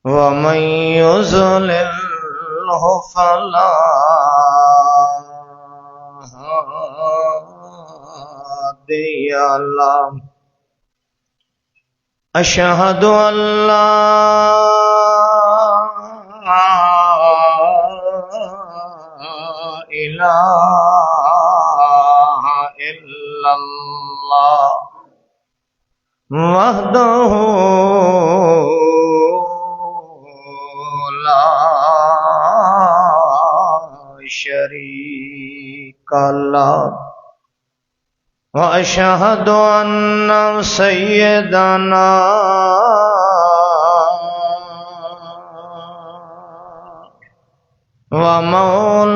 ومن يضلله فلا هادي له أشهد أن لا إله إلا الله وحده لا شريك له وأشهد أن سيدنا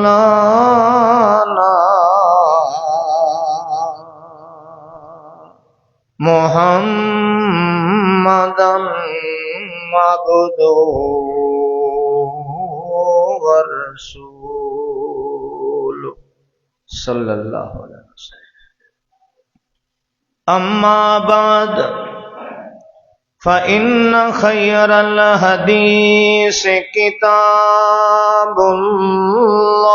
ومولانا محمدا عبده ورسوله صلی اللہ علیہ وسلم. أما بعد فإن خير الحديث كتاب الله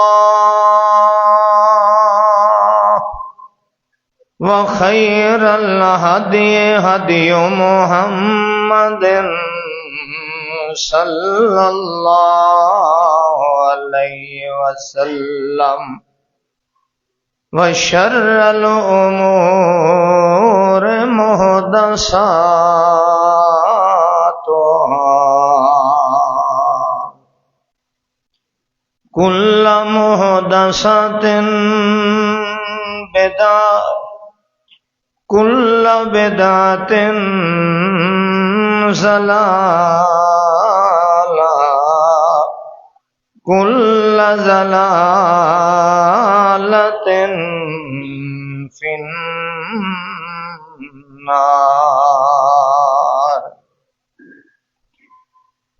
وخير الهدي هدي محمد صلى الله عليه وسلم وشر الأمور محدثاتها كل محدثة بدعة كل بدعة ضلالة كل ضلالة في النار.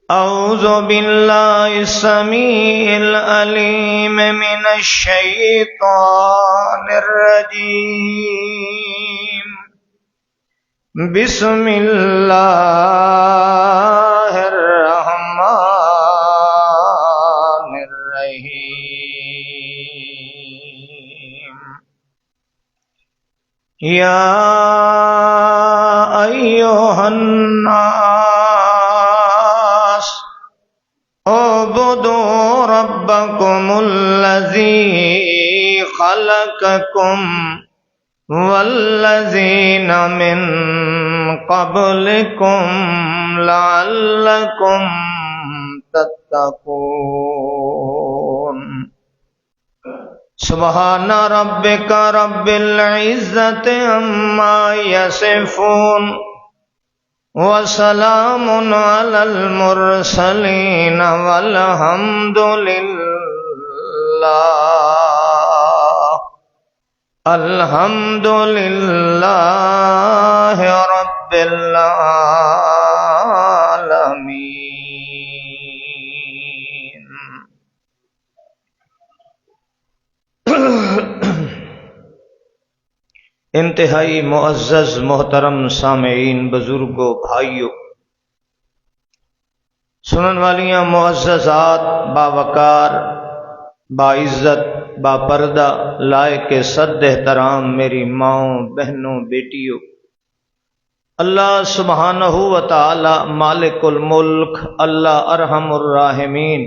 أعوذ بالله السميع العليم من الشيطان الرجيم. بسم الله الرحمن الرحيم. يا أيها الناس اعبدوا ربكم الذي خلقكم والذين من قبلكم لعلكم تتقون. سبحان ربك رب العزة عما يصفون وسلام على المرسلين والحمد لله رب العالمين. انتہائی معزز محترم سامعین، بزرگوں، بھائیوں، سنن والیاں معززات، باوقار، باعزت، با پردہ، لائق صد احترام میری ماؤں، بہنوں، بیٹیوں، اللہ سبحانہ و تعالی مالک الملک، اللہ ارحم الراحمین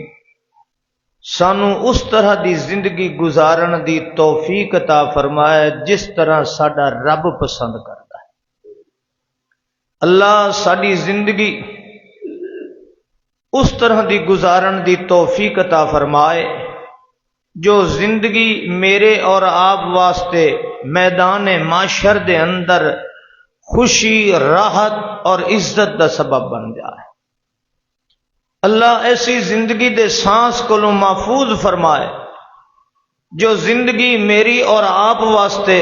سانو اس طرح دی زندگی گزارن دی توفیق عطا فرمائے جس طرح ساڈا رب پسند کرتا ہے. اللہ ساری زندگی اس طرح دی گزارن دی توفیق عطا فرمائے جو زندگی میرے اور آپ واسطے میدان معاشر دے اندر خوشی، راحت اور عزت دا سبب بن جائے. اللہ ایسی زندگی دے سانس کو محفوظ فرمائے جو زندگی میری اور آپ واسطے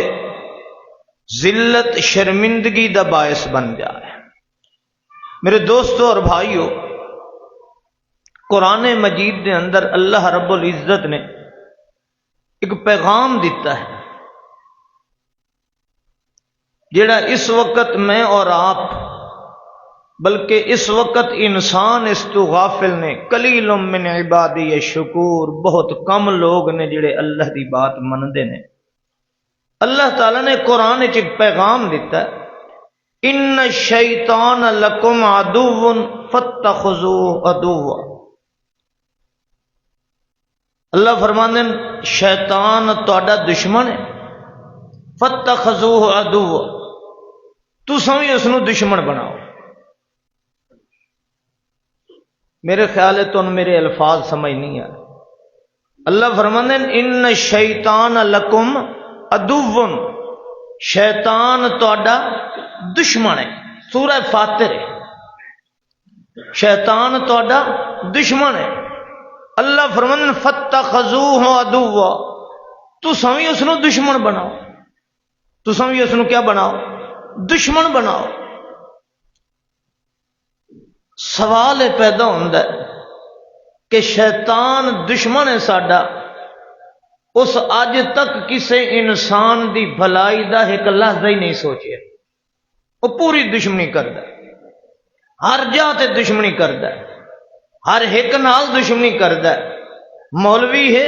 ذلت، شرمندگی دا باعث بن جائے. میرے دوستوں اور بھائیوں، قرآن مجید دے اندر اللہ رب العزت نے ایک پیغام دیتا ہے جڑا اس وقت میں اور آپ بلکہ اس وقت انسان اس تو غافل نے، قلیل من عبادی الشکور، بہت کم لوگ نے جڑے اللہ دی بات مندے نے۔ اللہ تعالیٰ نے قرآن ایک پیغام دیتا ہے، ان الشیطان لکم عدو فاتخذوہ عدوا۔ اللہ فرماندے ہیں شیطان تہاڈا دشمن ہے، فاتخذوہ عدوا، تساں وی اس نو دشمن بناؤ۔ میرے خیال ہے تو میرے الفاظ سمجھ نہیں آ اللہ فرماندے ہیں ان الشیطان لکم عدو، شیطان تہاڈا دشمن ہے، سورہ فاتر ہے، شیطان تہاڈا دشمن ہے۔ اللہ فرماندے ہیں فاتخذوہ عدوا، تساں وی اس نو دشمن بناؤ، تساں وی اس نو کیا بناؤ؟ دشمن بناؤ۔ سوال پیدا ہوتا ہے کہ شیطان دشمن ہے ساڈا، اس اج تک کسے انسان دی بھلائی دا ایک لحظہ ہی نہیں سوچیا، وہ پوری دشمنی کردا ہے، ہر جا تے دشمنی کردا ہے، ہر ایک نال دشمنی کردا ہے۔ مولوی ہے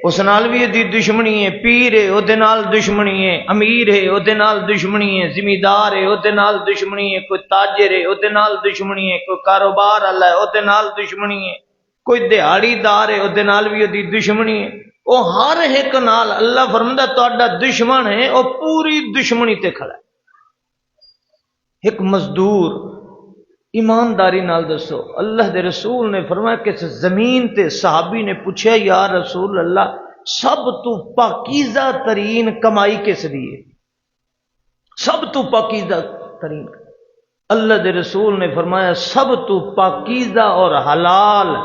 اس نال بھی دی دشمنی ہے، پیر ہے وہ نال دشمنی ہے، امیر ہے وہ نال دشمنی ہے، زمیندار ہے وہ نال دشمنی ہے، کوئی تاجر ہے وہ نال دشمنی ہے، کوئی کاروبار والا ہے وہ نال دشمنی ہے، کوئی دیہڑی دار ہے وہ نال بھی دی دشمنی ہے۔ وہ ہر ایک نال اللہ فرماتا تہاڈا دشمن ہے، وہ پوری دشمنی تے کھڑا ہے۔ ایک مزدور ایمانداری نال دسو، اللہ دے رسول نے فرمایا کہ زمین تے صحابی نے پوچھا یا رسول اللہ سب تو پاکیزہ ترین کمائی کس دی ہے؟ سب تو پاکیزہ ترین، اللہ دے رسول نے فرمایا سب تو پاکیزہ اور حلال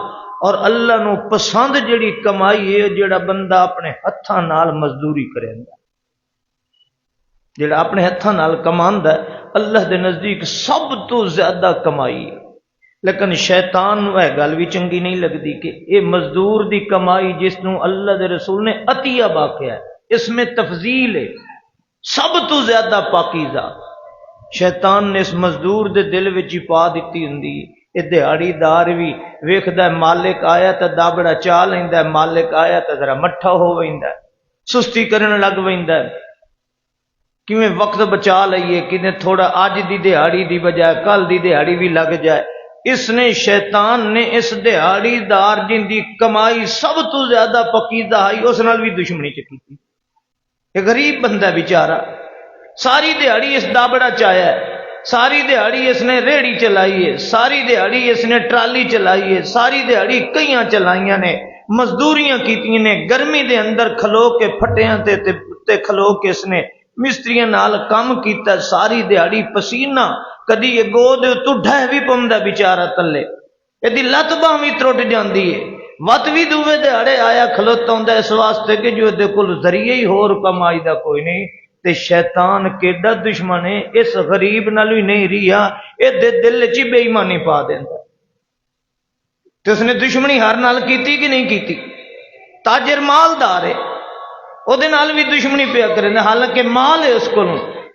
اور اللہ نو پسند جڑی کمائی ہے جڑا بندہ اپنے ہتھاں نال مزدوری کریندا، جڑا اپنے ہتھاں نال کماندا ہے، اللہ دے نزدیک سب تو زیادہ کمائی ہے۔ لیکن شیطان نو یہ گل بھی چنگی نہیں لگتی کہ یہ مزدور دی کمائی جس نو اللہ دے رسول نے عطیہ باقیا ہے، اس میں تفضیل ہے، سب تو زیادہ پاکیزہ شیطان نے اس مزدور دے دل وچ ہی پا دیتی ہوندی۔ یہ دیہڑی دار بھی ویکھدا ہے مالک آیا تے دابڑا چا لیندا ہے، مالک آیا تے ذرا مٹھا ہو ویندا ہے، سستی کرن لگ ویندا ہے، کیویں وقت بچا لئیے، کنے تھوڑا اج دی دیہڑی دی بجائے کل دی دیہڑی بھی لگ جائے۔ اس نے شیطان نے اس دیہڑی دار جن دی کمائی سب تو زیادہ پاکیزہ آئی اس نال بھی دشمنی چکی تھی۔ یہ غریب بندہ بیچارہ، ساری دیہڑی اس دابڑا چایا ہے، ساری دیہڑی اس نے ریڑھی چلائی ہے، ساری دیہڑی اس نے ٹرالی چلائی ہے، ساری دیہڑی کئیاں چلائیاں نے، مزدوریاں کیتیاں نے، گرمی دے اندر کھلو کے پھٹیاں تے کھلو کے اس نے مستریاں نال کام کیتا، ساری دیہڑی پسینہ، کدی یہ گود تو ڈھہ بھی پوندا بیچارہ تلے، یہ لت باں بھی ٹرٹ جاندی ہے، وت بھی دووے دیہڑے آیا کھلوتا ہوندا اس واسطے کہ جو دے کول ذریعہ ہی ہور کمائی دا کوئی نہیں۔ تے شیطان کیڈا دشمن ہے، اس غریب نال بھی نہیں رہیا، اے دے دل وچ بے ایمانی پا دیندا۔ تے اس نے دشمنی ہر نال کیتی کہ نہیں کیتی؟ تاجر مالدار ہے وہ نال بھی دشمنی پیا کرے، حالانکہ مال ہے اس کو،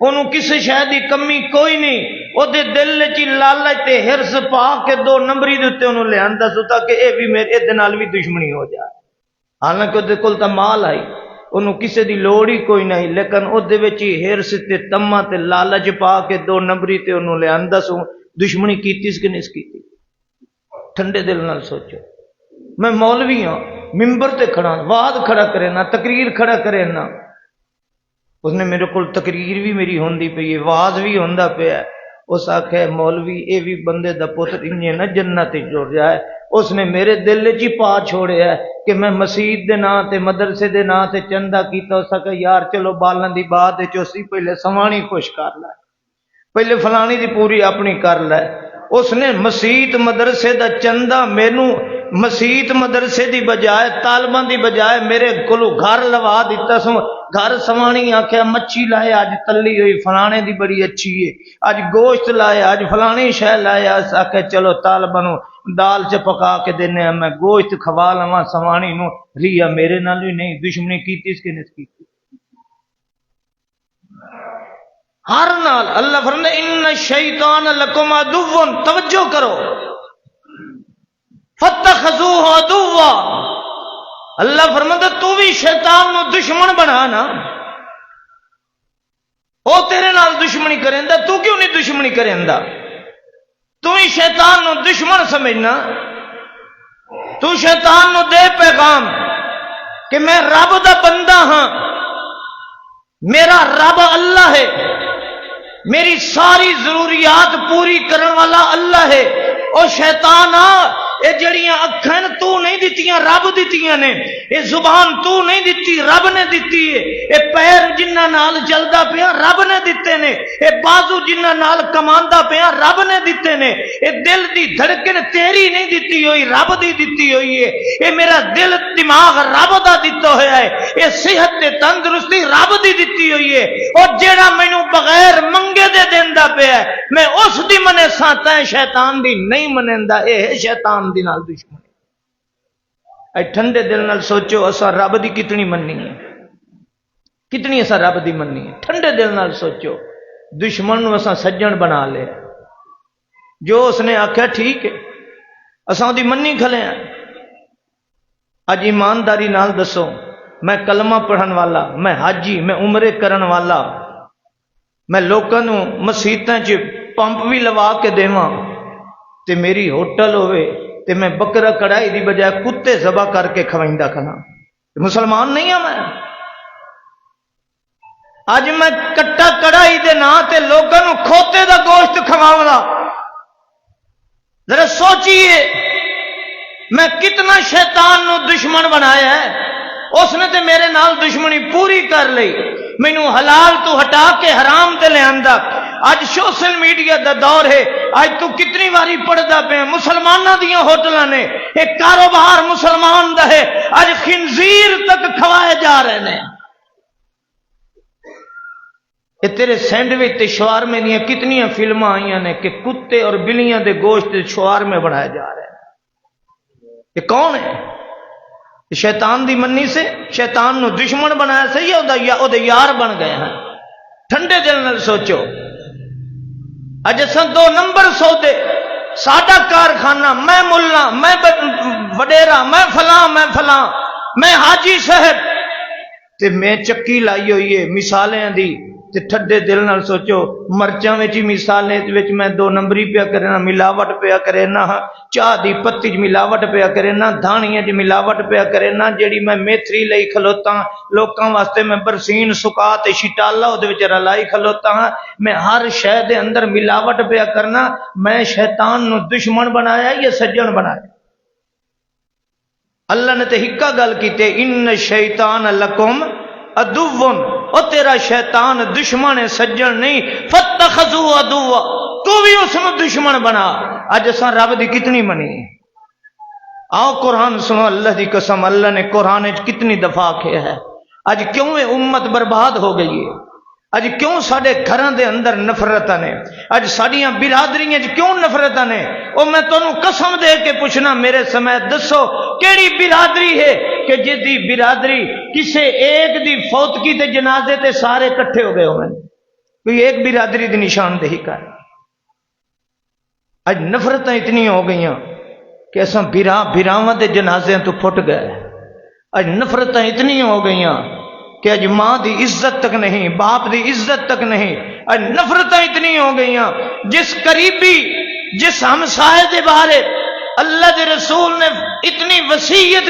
انہوں کسی شے دی کمی کوئی نہیں، وہ دل چ لالچ تے ہرس پا کے دو نمبری دے انہوں لے آندا سو تاکہ اے بھی میرے نال بھی دشمنی ہو جائے، حالانکہ وہ کول تا مال آئی، انہوں کسی دی لوڑ ہی کوئی نہیں، لیکن وہ ہرس تے تما تے لالچ پا کے دو نمبری تے انہوں لے آندا سو۔ دشمنی کیتی کہ نہیں کیتی؟ ٹھنڈے دل نال سوچو۔ میں مولوی ہوں، ممبر تے کھڑا، وعد کھڑا کرے نا، تقریر کھڑا کرے نا، اس نے میرے کو تقریر بھی میری ہوندی پئی ہے، وعد بھی ہوندا پیا ہے، اس آکھے مولوی اے بھی بندے دا پتر انجے نہ جنت جڑ جائے۔ اس نے میرے دل چ پا چھوڑیا ہے کہ میں مسجد دے نا تے مدرسے دے نا تے چندہ کیتا، اس آکھے یار چلو بالن دی بات چوسی پہلے سوانی خوش کر لے، پہلے فلانی دی پوری اپنی کر لے۔ اس نے مسیت مدرسے دا چندہ مینوں مسیت مدرسے دی بجائے طالباں دی بجائے میرے کولو گھر لوا دیتا سو، گھر سوانی آکھیا مچھی لائے اج تلی ہوئی فلانے دی بڑی اچھی ہے، اج گوشت لائے اج فلانی شے لائے، اس آکھے چلو طالباں نو دال چ پکا کے دینے، میں گوشت کھوا لواں سوانی نو، ریا میرے نال بھی نہیں، دشمنی کیتی اس کے نہیں کیتی۔ ہر نال اللہ فرماتا ان الشیطان لکم عدو، توجہ کرو، فاتخذوہ عدوا، اللہ فرماتا تو بھی شیطان نو دشمن بنا نا، وہ تیرے نال دشمنی کریندا، تو کیوں نہیں دشمنی کریندا؟ تو ہی شیطان نو دشمن سمجھنا، تو شیطان نو دے پیغام کہ میں رب دا بندہ ہاں، میرا رب اللہ ہے، میری ساری ضروریات پوری کرنے والا اللہ ہے۔ او شیطان اے جڑیاں اکھاں تو نہیں دتیاں رب دتیاں نے، اے زبان تو نہیں دتی رب نے دتی ہے، اے پیر جنہاں نال چلدا پیا رب نے دتے نے، اے بازو جنہاں نال کماندا پیا رب نے دتے نے، اے دل دی دھڑکن تیری نہیں دتی ہوئی رب دی دتی ہوئی ہے، اے میرا دل دماغ رب دا دتا ہویا ہے، اے صحت تے تندرستی رب دی دتی ہوئی ہے، اور جیڑا مینوں بغیر منگے دے دیندا پیا ہے میں اس دی منے ساں، تے شیطان دی نہیں منیندا، اے شیطان دی نال دشمنی۔ اے ٹھنڈے دل نال سوچو اساں رب دی کتنی مننی ہے، کتنی اساں رب دی مننی ہے، ٹھنڈے دل نال سوچو۔ دشمن نو اساں سجن بنا لے، جو اس نے آکھیا ٹھیک ہے اساں دی مننی کھلے ہیں۔ اج ایمانداری نال دسو، میں کلمہ پڑھن والا، میں حاجی، میں عمرے کرن والا، میں لوکاں نو مسیتاں چ پمپ بھی لوا کے دیواں تے میری ہوٹل ہوئے تے میں بکرا کڑائی دی بجائے کتے ذبح کر کے کھوائندا کھانا، مسلمان نہیں ہاں میں؟ اج میں کٹا کڑائی دے نا تے لوکاں نو کھوتے دا گوشت کھواونا، ذرا سوچئے میں کتنا شیطان نو دشمن بنایا ہے، اس نے تے میرے نال دشمنی پوری کر لئی، مینوں حلال تو ہٹا کے حرام تے لے آندا۔ اج سوشل میڈیا دا دور ہے، اج تو کتنی واری پڑھدا پیا مسلماناں دیاں ہوٹلاں نے، ایک کاروبار مسلمان دا ہے، اج خنزیر تک کھوائے جا رہے ہیں۔ یہ تیرے سینڈوچ تے شوارمے دیاں کتنی فلماں آئیاں نے کہ کتے اور بلیاں دے گوشت شوارمے بنائے جا رہے ہیں۔ یہ کون ہے؟ شیطان دی منی سے، شیطان نو دشمن بنایا سے یا او دے یار بن گئے ہیں؟ ٹھنڈے دل نال سوچو۔ اج اساں دو نمبر سودے، ساڈا کارخانہ، میں ملا، میں وڈیرا، میں فلاں، میں فلاں، میں حاجی صاحب تے میں چکی لائی ہوئی ہے مثالیں دی، تے ٹھڈے دل نال سوچو مرچاں وچ مثالیں وچ میں دو نمبری پیا کرنا، ملاوٹ پیا کرنا، چاہ دی پتی وچ ملاوٹ پیا کرنا، دھانیاں وچ ملاوٹ پیا کرنا، جیڑی میں میتھری لئی کھلوتا لوکاں واسطے میں برسین سکا تے شٹالا اودے وچ رلائی کھلوتا ہاں، میں ہر شے دے اندر ملاوٹ پیا کرنا، میں شیطان نو دشمن بنایا یا سجن بنایا؟ اللہ نے تے ہکا گل کیتے ان الشیطان لکم عدو، او تیرا شیطان دشمن ہے سجن نہیں، فاتخذوا عدوا، تو بھی اس نے دشمن بنا۔ اج اساں رب دی کتنی منی؟ آؤ قرآن سنو، اللہ دی قسم اللہ نے قرآن وچ کتنی دفعہ کیا ہے۔ اج کیوں یہ امت برباد ہو گئی ہے؟ اج کیوں ساڈے گھراں دے اندر نفرتاں نے؟ اج ساڈیاں برادریاں وچ کیوں نفرتاں نے؟ او میں تانوں قسم دے کے پوچھنا میرے سمیت دسو کیڑی برادری ہے کہ جس دی برادری کسے ایک دی فوتگی تے جنازے تے سارے کٹھے ہو گئے ہوئے؟ کوئی ایک برادری دی نشاندہی کر۔ اج نفرتاں اتنی ہو گئیاں کہ اساں براواں دے جنازے تو پھٹ گئے۔ اج نفرتاں اتنی ہو گئیاں کہ اج ماں دی عزت تک نہیں، باپ دی عزت تک نہیں۔ اج نفرتاں اتنی ہو گئیاں، جس قریبی، جس ہمسائے دے بارے اللہ دے رسول نے اتنی وصیت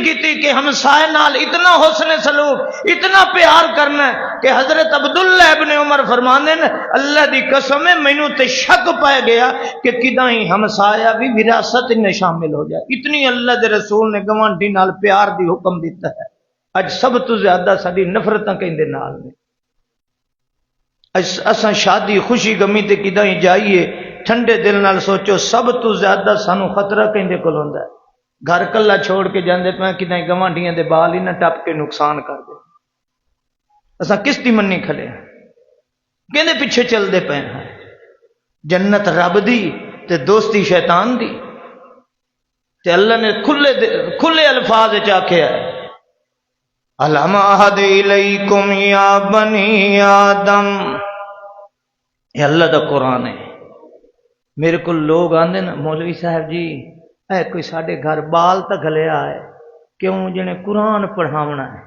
کی تھی کہ ہمسائے نال اتنا حسن سلوک، اتنا پیار کرنا ہے کہ حضرت عبداللہ ابن عمر فرماندے نے اللہ دی قسم ہے مینوں تے شک پائے گیا کہ کداں ہی ہمسایا بھی وراثت میں شامل ہو جائے، اتنی اللہ دے رسول نے گوانڈی نال پیار دی حکم دیتا ہے۔ اج سب تو زیادہ ساری نفرتاں کہندے نال نے۔ اساں شادی خوشی غمی تے کداں ہی جائیے ٹھنڈے دل نال سوچو سب تو زیادہ سانو خطرہ کہندے کول ہوندا ہے؟ گھر کلا چھوڑ کے جاندے پے کداں گوانڈیاں دے بال ہی نہ ٹپ کے نقصان کر دے۔ اساں کس دی منی کھلے ہیں؟ کہندے پیچھے چل دے پے ہیں؟ جنت رب دی تے دوستی شیطان دی۔ تے اللہ نے کھلے الفاظ وچ آکھیا ہے الم اعہد الیکم یا بنی آدم، یہ اللہ دا قرآن ہے۔ میرے کو لوگ آندے نا مولوی صاحب جی اے کوئی ساڈے گھر بال تا گھلیا ہے، کیوں جنہیں قرآن پڑھاونا ہے،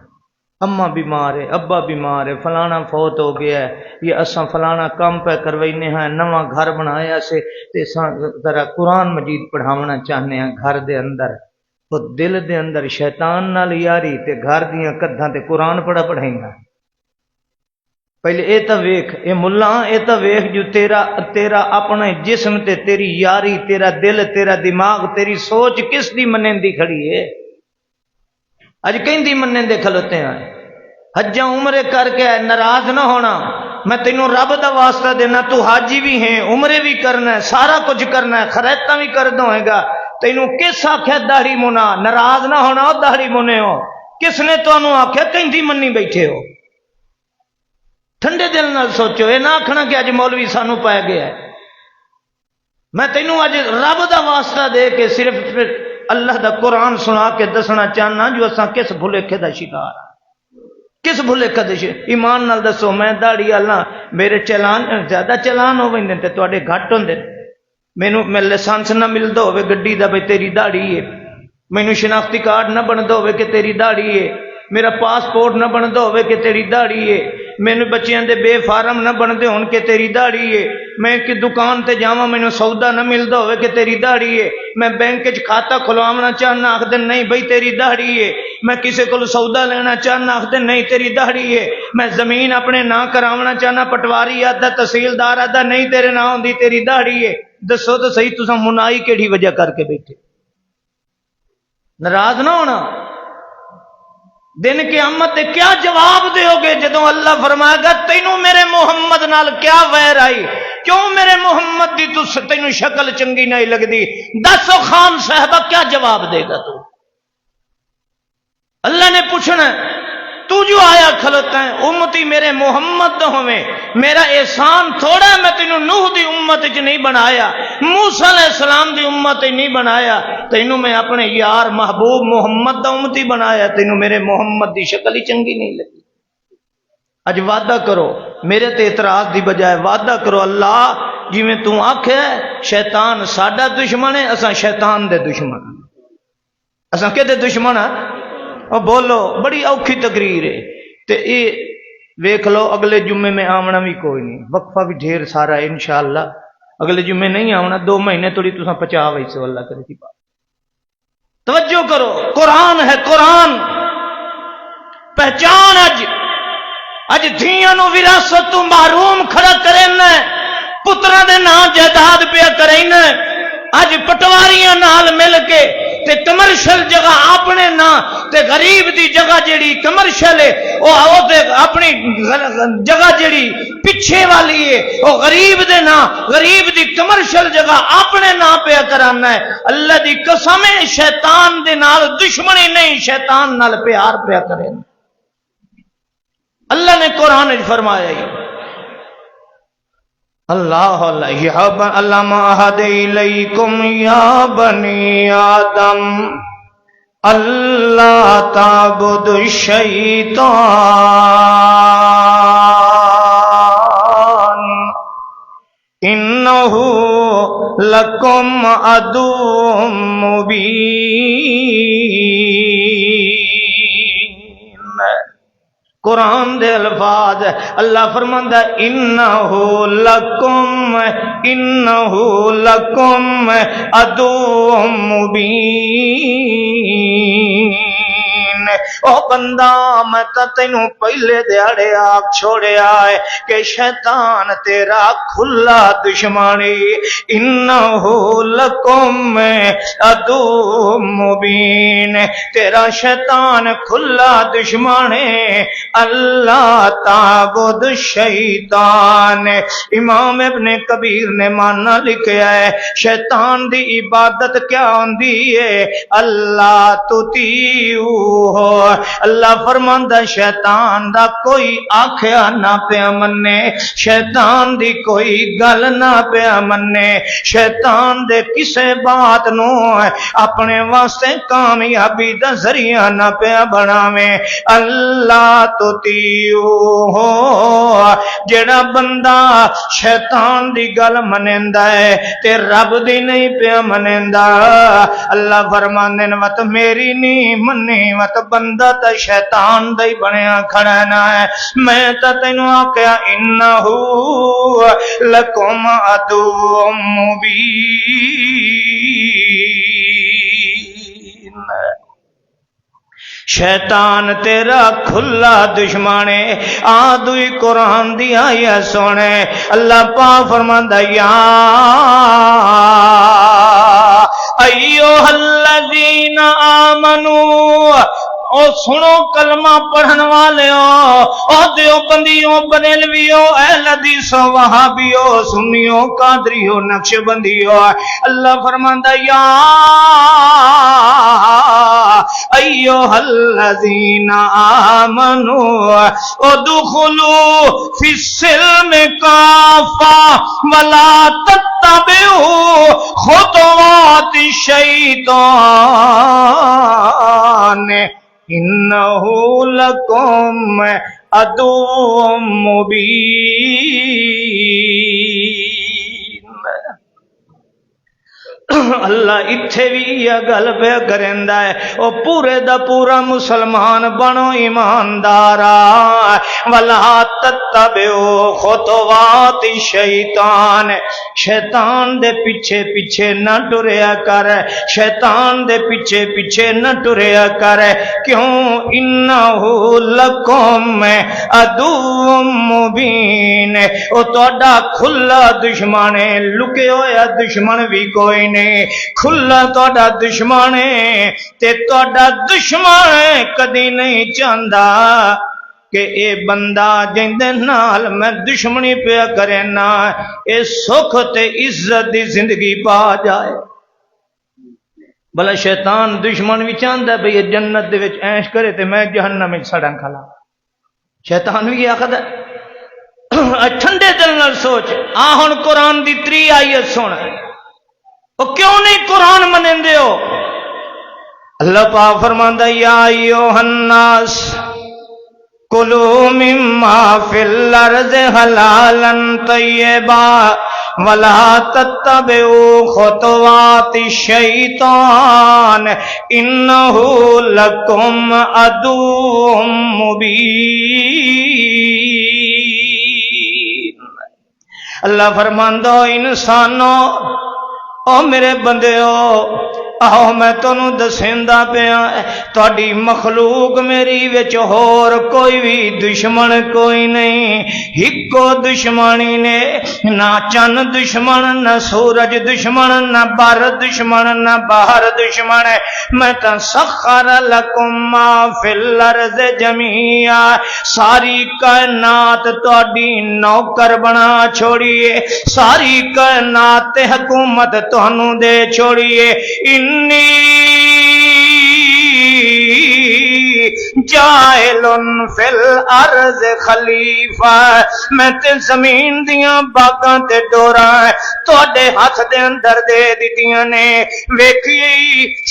اماں بیمار ہے، ابا بیمار ہے، فلانا فوت ہو گیا ہے، یہ اساں فلانا کام پہ کروینے ہیں، نواں گھر بنایا سے تے ذرا قرآن مجید پڑھاونا چاہنے ہیں گھر دے اندر، تو دل دے اندر شیطان نال یاری تے گھر دیاں کدھاں تے قرآن پڑھائینا۔ پہلے اے تا ویکھ، اے ملا اے تا ویکھ جو تیرا اپنا جسم تے تیری یاری، تیرا دل، تیرا دماغ، تیری سوچ کس دی منندی کھڑی ہے؟ اج کہیں منندے کھلوتے ہیں، حجاں عمرے کر کے ناراض نہ ہونا، میں تینوں رب دا واسطہ دینا، تو حاجی بھی ہیں، عمرے بھی کرنا ہے، سارا کچھ کرنا ہے، خریتاں بھی کر دوئے گا، تینوں کس آکھیا داڑھی منا؟ ناراض نہ ہونا ہو داڑھی منے ہو، کس نے تانوں آکھیا کہیں منی بیٹھے ہو؟ ٹھنڈے دل نال سوچو، یہ نہ آکھنا کہ اج مولوی سانو پائے گیا ہے۔ میں تینوں اج رب دا واسطہ دے کے صرف اللہ دا قرآن سنا کے دسنا چاہنا جو اساں کس بھلےکھے دا شکار ہاں، کس بھلےکھے دا شکار۔ ایمان نال دسو، میں داڑھی اللہ میرے چلان زیادہ چلان ہو ویندے تے تواڈے گھٹ ہوندے، مینوں میں لائسنس نہ ملدا ہوے گڈی دا بھئی تیری داڑھی ہے، مینوں شناختی کارڈ نہ بندا ہوے کہ تیری داڑھی ہے، میرا پاسپورٹ نہ بندا ہوے کہ تیری داڑھی ہے، مینوں بچیاں دے بے فارم نہ بندے ہون کہ تیری داڑھی ہے، میں کہ دکان تے جاواں مینوں سودا نہ ملدا ہوے کہ تیری داڑھی ہے، میں بینک وچ کھاتا کھلواونا چاہنا آکھ دے نہیں بھئی تیری داڑھی ہے، میں کسے کول سودا لینا چاہنا آکھ دے نہیں تیری داڑھی ہے، میں زمین اپنے نام کراونا چاہنا پٹواری آدا تحصیلدار آدا نہیں تیرے نام ہوندی تیری داڑھی ہے۔ دسو تو صحیح تساں منائی کیڑی وجہ کر کے بیٹھے؟ ناراض نہ ہونا، دن قیامت دے کیا جواب دیو گے جدوں اللہ فرمائے گا تینوں میرے محمد نال کیا ویر آئی، کیوں میرے محمد دی تینوں شکل چنگی نہیں لگدی؟ دسو خان صاحبہ کیا جواب دے گا تو؟ اللہ نے پوچھنا تو جو آیا کھلوتا ہے امتی میرے محمد ہوئے، میرا احسان تھوڑا ہے میں تینوں نوح دی امت وچ نہیں بنایا، موسیٰ علیہ السلام دی امت وچ نہیں بنایا، تینوں میں اپنے یار محبوب محمد دا امتی بنایا، تینوں میرے محمد دی شکل ہی چنگی نہیں لگی۔ اج وعدہ کرو، میرے تے اعتراض دی بجائے وعدہ کرو، اللہ جویں تو آکھے شیطان ساڈا دشمن ہے، اساں شیطان دے دشمن، اساں کدے دشمن ہیں؟ اور بولو، بڑی اوکھی تقریر ہے تے اے ویکھ لو اگلے جمعے میں آونا بھی کوئی نہیں، وقفہ بھی ڈھیر سارا ہے انشاءاللہ، اگلے جمعے نہیں آونا، 2 مہینے توڑی تساں 50 ویسے اللہ کرے کی بات۔ توجہ کرو، قرآن ہے قرآن، پہچان اج دھیاں نو وراثت تو محروم کھڑا کرنا، پتراں دے نام جائیداد پیا کرنا، اج پٹواریاں نال مل کے تے کمرشل جگہ اپنے نا تے غریب دی جگہ جیڑی کمرشل ہے او تے اپنی جگہ جیڑی پیچھے والی ہے او غریب دے نا غریب دی کمرشل جگہ اپنے نا پیا کرانا ہے۔ اللہ دی قسم ہے شیطان دے نال دشمنی نہیں، شیطان نال پیار پیا کرے۔ اللہ نے قرآن وچ فرمایا ہے اللہ علم اعہد الیکم یا بنی آدم اللہ تعبدوا الشیطان انہ لکم عدو مبین۔ قرآن دے الفاظ اللہ فرماندا انہو لکم عدو مبین۔ او بندہ میں تا تینوں پہلے دیہڑے آگ چھوڑیا ہے کہ شیطان تیرا کھلا دشمنی، انہو لکم عدو مبین، تیرا شیطان کھلا دشمن ہے، اللہ تعبد الشیطان۔ امام ابن کبیر نے معنی لکھیا ہے شیطان دی عبادت کیا ہوندی ہے، اللہ تطیعو اللہ فرماندا شیطان دا کوئی آکھیا نہ پیا مننے، شیطان دی کوئی گل نہ پیا مننے، شیطان دے کسے بات نو اپنے واسطے کامیابی دا ذریعہ نہ پیا بناویں۔ اللہ تطیعو ہو، جڑا بندہ شیطان دی گل منیندا ہے تے رب دی نہیں پیا منیندا، اللہ فرماندے نے وت میری نہیں منی، وت بندہ تے شیطان دا ہی بنیا کھڑا نہ ہے۔ میں تے تینوں آکھیا انہو لکم عدو مبین، شیطان تیرا کھلا دشمن ہے۔ آدوئی قرآن دی آیت سونے، اللہ پاک فرماندا یا ایھا الذین آمنوا، او سنو کلمہ پڑھن والےو، او دیو بندیوں بریلویوں اہل حدیثوں وہابیوں سنیوں قادریوں نقش بندیوں، اللہ فرماندا یا ایھا الذین آمنوا ادخلوا فی السلم کافہ ولا تتبعوا خطوات الشیطان انہو لکم عدو مبین۔ اللہ اتھے بھی یہ گل پہ کریندا ہے، او پورے دا پورا مسلمان بنو ایماندارا، ولا تتبعوا خطوات الشیطان، شیطان دے پیچھے پیچھے نہ ٹریا کر، شیطان دے پیچھے پیچھے نہ ٹریا کر، کیوں؟ انہو لکم عدو مبین، او تہاڈا کھلا دشمن ہے، لکے ہویا دشمن بھی کوئی نہیں، کھلا تہاڈا دشمن ہے تے تہاڈا دشمن کدی نہیں چاہندا کہ اے بندہ جیندے نال میں دشمنی پیا کرے نا اے سکھ تے عزت دی زندگی پا جائے۔ بھلا شیطان دشمن بھی چاہندا ہے بھئی یہ جنت دے وچ عیش کرے تے میں جہنم وچ سڑاں کھلا، شیطان بھی آکھدا ٹھنڈے دل نال سوچ۔ آ ہن قرآن دی 3 آیت سن، وہ کیوں نہیں قرآن منندے ہو؟ اللہ پاک فرماندا یا ایھا الناس کلوا مما فی الارض حلالا طیبا ولا تتبعوا خطوات الشیطان انہ لکم عدو مبین۔ اللہ فرماندا انسانو، او میرے بندیو، آؤ میں تنوں دسیندا پیا تہاڈی مخلوق میری وچ ہور کوئی بھی دشمن کوئی نہیں، ہکو دشمنی نے، نہ چن دشمن، نہ سورج دشمن، نہ بر دشمن، نہ باہر دشمن، میں تا سخر لکم ما فی الارض جميعا، ساری کائنات تہاڈی نوکر بنا چھوڑیے، ساری کائنات تے حکومت تانوں دے چھوڑیے، انی جائل فی الارض خلیفہ، میں تے زمین دیاں باغاں تے ڈوراں تواڈے ہاتھ دے اندر دے دتیاں نے۔ ویکھیے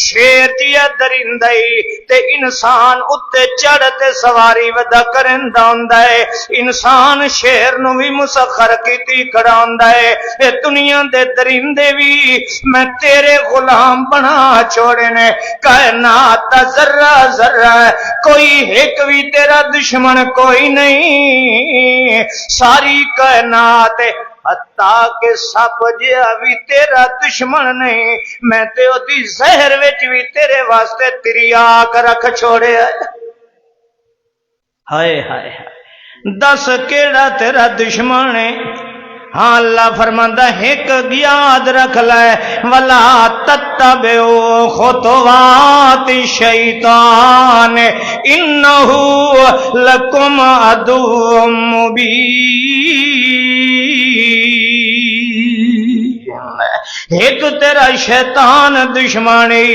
شیر دیا درندائی تے انسان اتے چڑھ تے سواری ودا کرندا ہوندا ہے، انسان شیر نو بھی مسخر کیتی کھڑا ہوندا ہے، اے دنیا دے درندے بھی میں تیرے غلام بنا چھوڑے نے، کائنات دا ذرہ ذرہ کوئی ایک بھی تیرا دشمن کوئی نہیں، ساری کائنات حتیٰ کہ سپ جہا بھی تیرا دشمن نہیں، میں تے اودی زہر وچ بھی تیرے واسطے تریاک رکھ چھوڑے۔ ہائے ہائے ہائے، دس کیڑا تیرا دشمن ہے؟ ہاں اللہ فرماندا ایک یاد رکھ لے، ولا تتبعوا خطوات الشیطان انہ لکم عدو مبین۔ ایک تیرا شیطان دشمنی،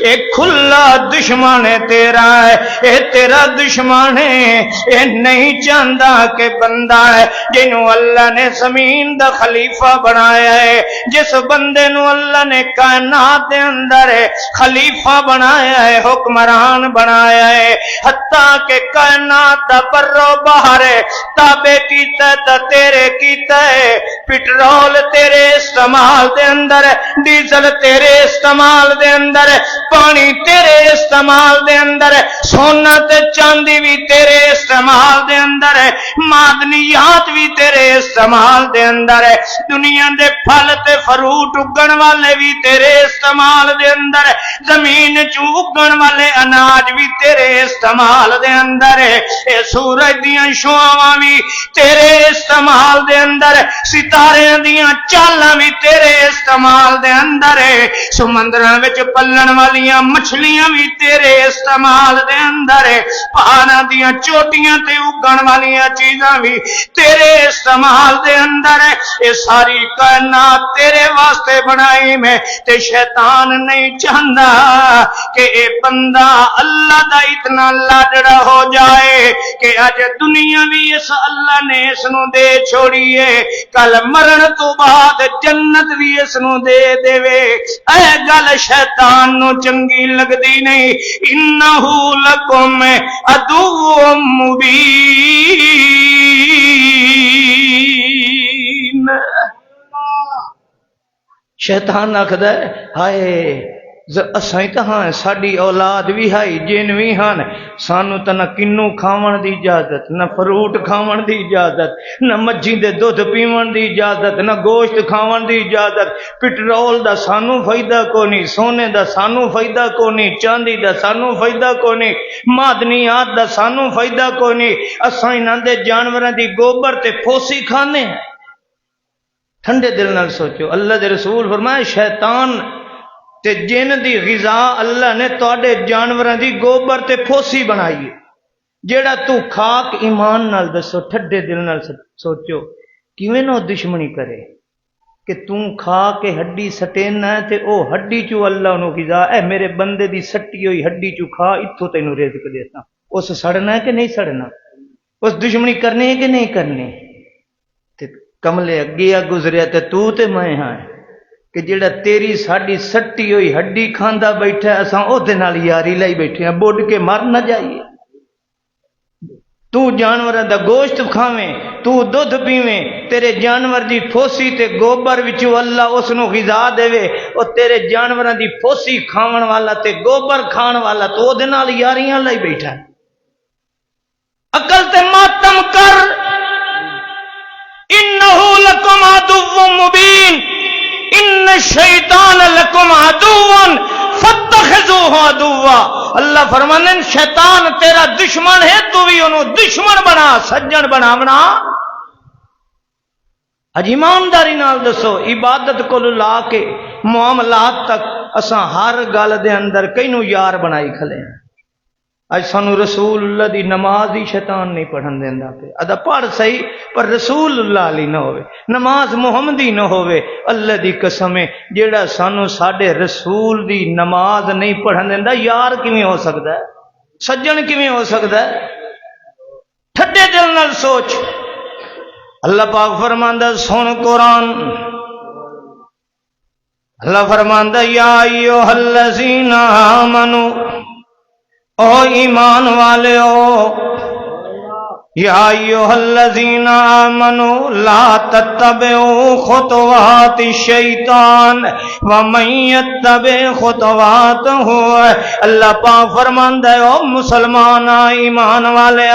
ایک کھلا دشمن تیرا ہے، اے تیرا دشمن ہے، اے نہیں چاہتا کہ بندہ ہے جنہوں اللہ نے زمین دا خلیفہ بنایا ہے، جس بندے نو اللہ نے کائنات دے اندر خلیفہ بنایا ہے، حکمران بنایا ہے، حتیٰ کہ کائنات دا برو باہر تابع کیتا ہے تا تیرے کیتا ہے، پٹرول تیرے استعمال دے اندر، ڈیزل تیرے استعمال دے اندر، پانی تیرے استعمال دے اندر، سونا تے چاندی بھی تیرے استعمال دے اندر ہے، معدنیات بھی تیرے استعمال دے اندر ہے، دنیا دے پھل تے فروٹ اگن والے بھی تیرے استعمال دے اندر ہے، زمین چوں اگن والے اناج بھی تیرے استعمال دے اندر ہے، اے سورج دیاں شعاواں بھی تیرے استعمال دے اندر، ستارے دیاں چالاں بھی تیرے استعمال دے اندر ہے، سمندراں وچ پلن والیاں مچھلیاں بھی تیرے استعمال دے اندر ہے، پہاڑاں دیاں چوٹیاں تے اگن والیاں چیزاں بھی تیرے استعمال دے اندر ہے، یہ ساری کائنات تیرے واسطے بنائی میں، تے شیطان نہیں چاہتا کہ اے بندہ اللہ دا اتنا لاڈڑا ہو جائے کہ اج دنیا بھی اس اللہ نے اس نو دے چھوڑیے، کل مرن تو بعد جنت بھی اس نو دے دے وے، اے گل شیطان نو چنگی لگدی نہیں، انہو لکم عدو مبین۔ شیطان آکھدا ہے ہائے اساں ہی تاں ہاں، ساڈی اولاد بھی ہائی جن بھی ہن، سانو تاں نہ کنوں کھاون دی اجازت، نہ فروٹ کھاون دی اجازت، نہ مجھی دے دودھ پیون دی اجازت، نہ گوشت کھاون دی اجازت، پٹرول دا سانو فائدہ کونی، سونے دا سانو فائدہ کونی، چاندی دا سانو فائدہ کونی، معدنیات دا سانو فائدہ کونی، اساں انہاں دے جانوراں دی گوبر تے پھوسی کھانے۔ ٹھنڈے دل نال سوچو، اللہ دے رسول فرمایا شیطان تے جن دی غذا اللہ نے تواڈے جانوراں دی گوبر تے پھوسی بنائی ہے، جیڑا تو کھاک ایمان نال دسو، ٹھڈے دل نال سوچو کیویں نو دشمنی کرے کہ تو کھا کے ہڈی سٹینا ہے تے او ہڈی چو اللہ نو غذا، اے میرے بندے دی سٹی ہوئی ہڈی چو کھا، اتھوں تینوں رزق دیتا، اس سڑنا ہے کہ نہیں سڑنا، اس دشمنی کرنی ہے کہ نہیں کرنی، تے کملے اگیا گزریا تے میں ہاں کہ جڑا تیری ساڈی سٹی ہوئی ہڈی کھاندا بیٹھا ہے، اساں او دے نال یاری لائی بیٹھے ہیں، بڈ کے مر نہ جائیے، تو جانوراں دا گوشت کھاویں، تو دودھ پیویں، تیرے جانور دی پھوسی تے گوبر وچوں اللہ اس نو غذا دے، او تیرے جانوراں دی پھوسی کھاون والا تے گوبر کھان والا تو او دے نال یاریاں لائی بیٹھا ہے۔ عقل تے ماتم کر، انہو لکم عدو مبین، ان الشیطان لکم عدو فاتخذوہ عدوا، اللہ فرمانے شیطان تیرا دشمن ہے، تو بھی انہوں دشمن بنا، سجن بنا۔ اج ایمانداری نال دسو، عبادت کو لا کے معاملات تک اساں ہر گل دے اندر کینوں یار بنائی کھلے ہیں۔ اج سانو رسول اللہ دی نماز ہی شیطان نہیں پڑھن دیندا پہ، ادا پڑھ صحیح پر رسول اللہ علی نہ ہوئے، نماز محمدی نہ ہوئے، اللہ دی قسم ہے جیڑا سانو ساڈے رسول دی نماز نہیں پڑھن دیندا، یار کیویں ہو سکدا ہے، سجن کیویں ہو سکدا ہے؟ ٹھڈے دل نال سوچ۔ اللہ پاک فرماندا سن قرآن، اللہ فرماندا یا ایھا الذین آمنو، او ایمان والے ہو، یا ایھا الذین آمنوا لا تتبعوا خطوات الشیطان ومن یتبع خطواتہ، اللہ پاک فرماندا ہے او مسلمان ایمان والے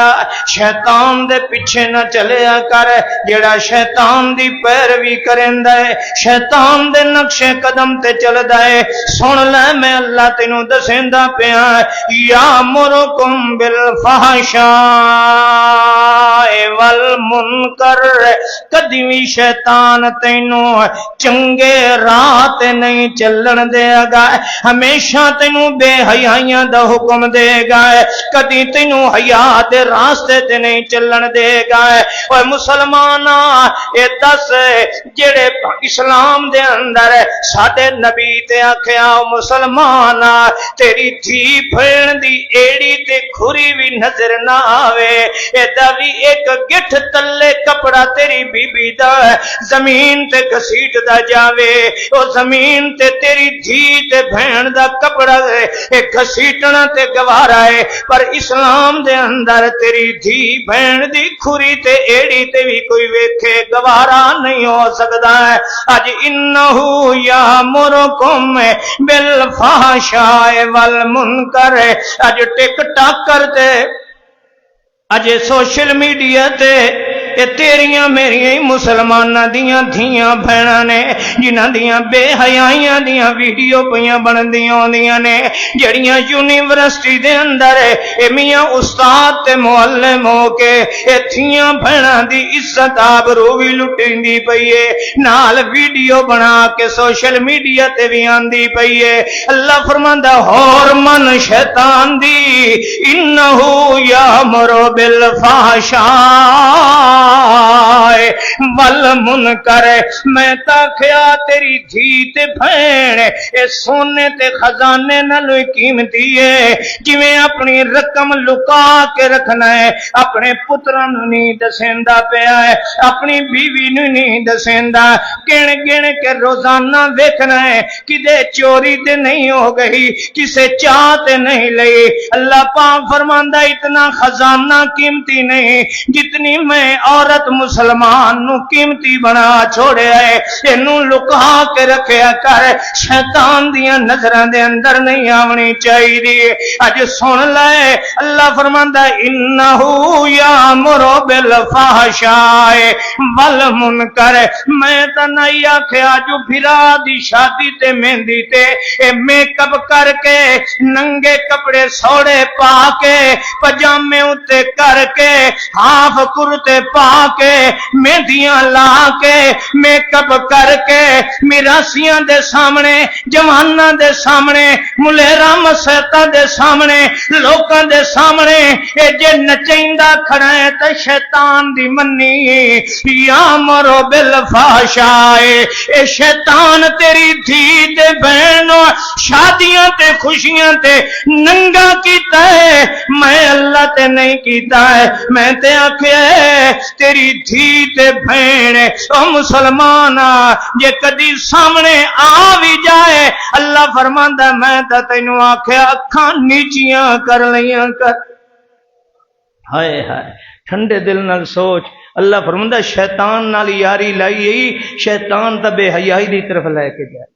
شیطان دے پیچھے نہ چلیا کر، جیڑا شیطان دی پیروی کریندا ہے، شیطان دے نقش قدم تے چلدا ہے، سن لے میں اللہ تینوں دسیندا پیا، یامرکم بالفحشاء والمنکر، کدی بھی شیطان تینوں چنگے راہ تے نہیں چلن دے گا، ہمیشہ تینوں بے حیائیاں دا حکم دے گا، کدی تینوں حیا دے راستے تے نہیں چلن دے گا۔ اوے مسلماناں اے دس جڑے اسلام دے اندر ساڈے نبی تے آکھیا مسلمانا تیری دھی بھین دی ایڑی تے کھری بھی نظر نہ آوے، ایدا بھی ایک گٹھ تلے کپڑا تیری بی بی دا زمین تے گھسیٹ دا جاوے، او زمین تے تیری دھی تے بھین دا کپڑا اے گھسیٹنا تے گوارا ہے، پر اسلام دے اندر تیری دھی بھین دی کھری تے ایڑی تے بھی کوئی ویکھے گوارا نہیں ہو سکدا ہے۔ اج انہو یامرکم بالفحشاء والمنکر، اج ٹک ٹاک کرتے اج سوشل میڈیا تے اے تیریاں میریاں مسلماناں دیاں دھیاں بہناں نے جنہاں دیاں بے حیائیاں دیاں ویڈیو پیاں بندیاں ہوندیاں نے، جڑیاں یونیورسٹی دے اندر اے میاں استاد تے معلم ہو کے اے دھیاں بہناں دی عزت آبرو بھی لٹیندی پئی ہے، نال ویڈیو بنا کے سوشل میڈیا تے بھی آندی پئی ہے۔ اللہ فرماندا ہور من شیطان دی انہو یامر بالفحشاء والمنکر، میں تاکھیا تیری دھی تے بھین اے سونے تے خزانے نالوں قیمتی ہے، جویں اپنی رقم لکا کے رکھنا ہے، اپنے پتراں نوں نہیں دسیندا پیا ہے، اپنی بیوی نوں نہیں دسیندا، گن گن کے روزانہ ویکھنا ہے کدے چوری تے نہیں ہو گئی، کسے چاہ تے نہیں لئی۔ اللہ پاک فرماندا اتنا خزانہ قیمتی نہیں جتنی میں عورت مسلمان نو قیمتی بنا چھوڑیا ہے، اینوں لکا کے رکھیا کر، شیطان دیاں نظراں دے اندر نہیں آونی چاہیے۔ اج سن لے اللہ فرماندا انہو یامر بالفحشاء والمنکر، میں تا نہیں آکھیا جو بھرا دی شادی تے مہندی تے اے میک اپ کر کے ننگے کپڑے سوڑے پا کے پجامے اتے کر کے ہاف کرتے پا کے مہندیاں لا کے میک اپ کر کے میراسیاں دے سامنے جواناں دے سامنے ملیرا مسیتاں دے سامنے لوکاں دے سامنے اے جے نچیندا کھڑا ہے تے شیطان دی منی یامر بالفحشاء، اے شیطان تیری دھی تے بہنوں شادیاں تے خوشیاں تے ننگا کیتا ہے، میں اللہ تے نہیں کیتا ہے، میں تے آکھیا تیری دھی تے بہن او مسلمانا جے کدی سامنے آ بھی جائے، اللہ فرماندا میں تے تینوں آکھیا اکھاں نیچیاں کر لیاں کر۔ ہائے ہائے ٹھنڈے دل نال سوچ، اللہ فرماندا شیطان نال یاری لائی، شیطان تے بے حیائی دی طرف لے کے جائے۔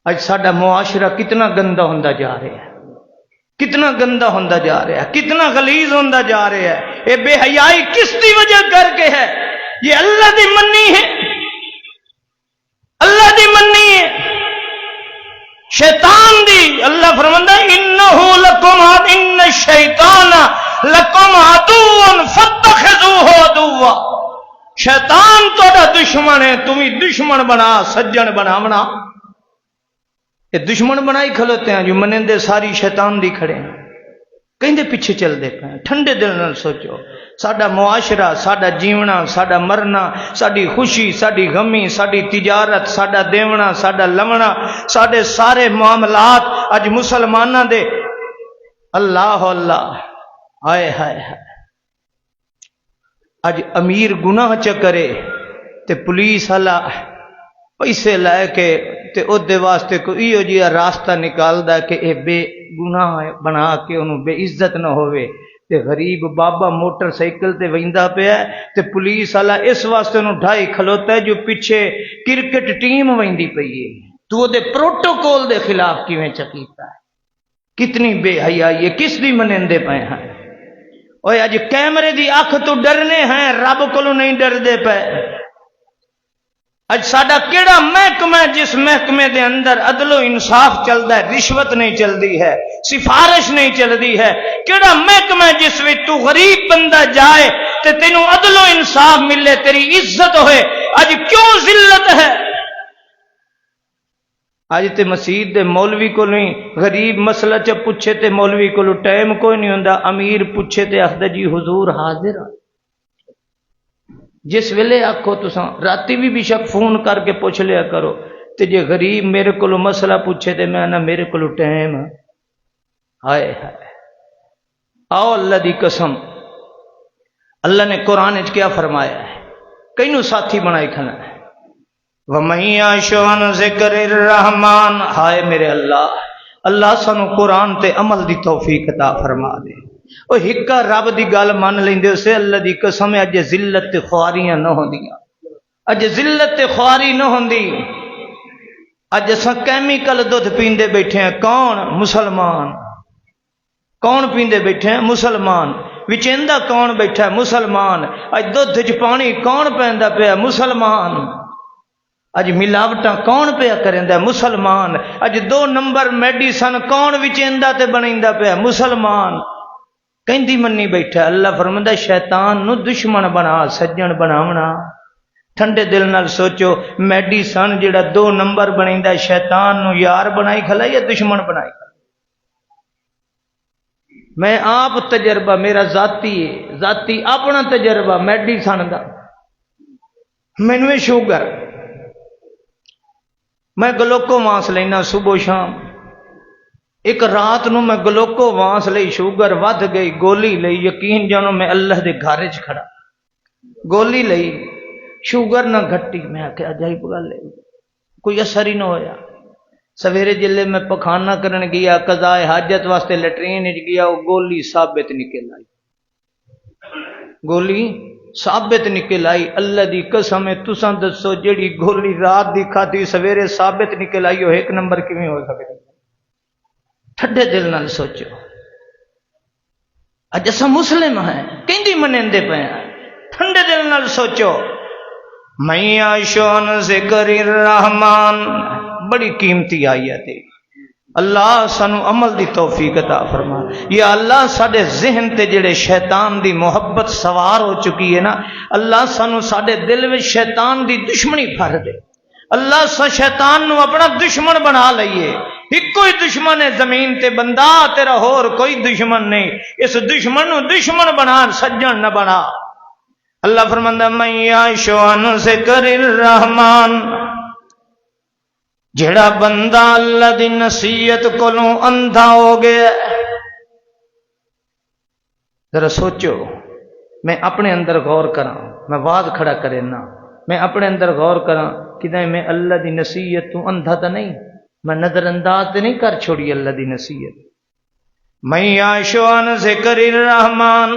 اج ساڈا معاشرہ کتنا گندا ہوندا جا رہا ہے، کتنا گندا ہوندا جا رہا ہے، کتنا غلیظ ہوندا جا رہا ہے۔ یہ بے حیائی کس دی وجہ کر کے ہے؟ یہ اللہ دی منی ہے، اللہ دی منی ہے، شیطان دی۔ اللہ فرماندا انہو لکم ان الشیطان لکم عدو فاتخذوہ عدوا، شیطان تہاڈا دشمن ہے، تمہیں دشمن بنا، سجن بناونا۔ یہ دشمن بنائی کھلوتے ہیں جو منندے ساری شیطان دی کھڑے ہیں، کہیں دے پیچھے چل دے پہ ہیں۔ ٹھنڈے دل نال سوچو، ساڈا معاشرہ، ساڈا جیونا، ساڈا مرنا، ساڈی خوشی، ساڈی غمی، ساڈی تجارت، ساڈا دیونا، ساڈا لمنا، ساڈے سارے معاملات اج مسلماناں دے اللہ اللہ ہائے ہائے ہائے۔ اج امیر گناہ چکرے تے پولیس والا پیسے لے کے تے او دے واسطے کوئی ایہو جہا راستہ نکالدا کہ اے بے گناہ بنا کے انہوں بے عزت نہ ہوئے، تے غریب بابا موٹر سائیکل تے ویندا پیا تے پولیس والا اس واسطے انہوں ڈھائی کھلوتا ہے جو پیچھے کرکٹ ٹیم ویندی پئی ہے، تو دے پروٹوکول دے خلاف کیویں چکیتا ہے؟ کتنی بے حیائی ہے، کس دی منندے پے ہیں؟ اوے اج کیمرے دی اکھ تو ڈرنے ہیں، رب کولوں نہیں ڈردے پے۔ اج ساڈا کیڑا محکمہ ہے جس محکمے دے اندر عدل و انصاف چلدا ہے، رشوت نہیں چلدی ہے، سفارش نہیں چلدی ہے؟ کیڑا محکمہ ہے جس وچ تو غریب بندہ جائے تے تینوں عدل و انصاف ملے، تیری عزت ہوئے؟ اج کیوں ذلت ہے؟ اج تے مسجد دے مولوی کو نہیں، غریب مسئلہ چ پوچھے تے مولوی کو ٹائم کوئی نہیں ہوندا، امیر پوچھے تے آخدا جی حضور حاضر ہاں۔ جس ویلے آکھو تساں راتی بھی شک فون کر کے پوچھ لیا کرو، تے جے غریب میرے کو مسئلہ پوچھے تے میں نہ میرے کو ٹائم، ہائے ہائے۔ آؤ اللہ دی قسم، اللہ نے قرآن وچ کیا فرمایا ہے؟ کئینوں ساتھی بنائی کھنا ہے، وَمَن يَعْشُ عَنْ ذِكْرِ الرَّحْمَٰنِ۔ ہائے میرے اللہ سانو قرآن تے عمل دی توفیق عطا فرما دے۔ وہ ہکا رب دی گل من لیندے اسے اللہ دی قسم اج ذلت تے خواریاں نہ ہوندیاں، اج ذلت تے خواری نہ ہوندی۔ اج اساں کیمیکل دودھ پیندے بیٹھے ہیں، کون؟ مسلمان۔ کون پیندے بیٹھے ہیں؟ مسلمان۔ وچیندا کون بیٹھا ہے؟ مسلمان۔ اج دودھ وچ پانی کون پیندا پیا؟ مسلمان۔ اج ملاوٹاں کون پیا کریندا؟ مسلمان۔ اج 2 نمبر میڈیسن کون وچیندا تے بنیندا پیا؟ مسلمان۔ کہندی منی بیٹھا۔ اللہ فرماندا شیطان نو دشمن بنا، سجن بناونا۔ ٹھنڈے دل نال سوچو، میڈیسن جڑا 2 نمبر بنیندا شیطان نو یار بنائی کھلا یا دشمن بنائی کھلا؟ میں آپ تجربہ میرا ذاتی اپنا تجربہ میڈیسن دا، مینوں شوگر، میں گلوکو وانس لینا صبح شام۔ ایک رات نو میں گلوکو وانس لئی، شوگر ود گئی، گولی لئی، یقین جانو میں اللہ دے گھر وچ کھڑا، گولی لئی، شوگر نہ گھٹی۔ میں آخیا عجائب گل ہے، کوئی اثر ہی نہ ہویا۔ سویرے جلے میں پخانہ کرن گیا، قضاء حاجت واسطے لیٹرین وچ گیا، وہ گولی ثابت نکل آئی، گولی ثابت نکل آئی۔ اللہ دی قسم ہے، تساں دسو جیڑی گولی رات دی کھادی سویرے ثابت نکل آئی، وہ 1 نمبر کیویں ہو سکتی؟ ٹھڈے دل نال سوچو۔ اج اساں مسلم ہیں، کہندی منندے پے ہیں، ٹھنڈے دل نال سوچو۔ مَن يَعْشُ عَنْ ذِكْرِ الرَّحْمَٰنِ، بڑی قیمتی آیت ہے۔ اللہ سانو عمل دی توفیق عطا فرما۔ یا اللہ ساڈے ذہن تے جڑے شیطان دی محبت سوار ہو چکی ہے نا، اللہ سانو ساڈے دل وچ شیطان دی دشمنی بھر دے۔ اللہ سا شیطان نو اپنا دشمن بنا لئیے۔ ایک کوئی دشمن ہے زمین تے بندہ تیرا، اور کوئی دشمن نہیں۔ اس دشمن نو دشمن بنا، سجن نہ بنا۔ اللہ فرماندا من یعش عن ذکر الرحمن، جڑا بندہ اللہ دی نصیحت کولوں اندھا ہو گیا۔ ذرا سوچو، میں اپنے اندر غور کراں، میں واز کھڑا کرے نا، میں اپنے اندر غور کراں کہ میں اللہ دی نصیحت تو اندھا تو نہیں، میں نظر انداز تو نہیں کر چھوڑی اللہ دی نصیحت۔ من یعش عن ذکر الرحمن،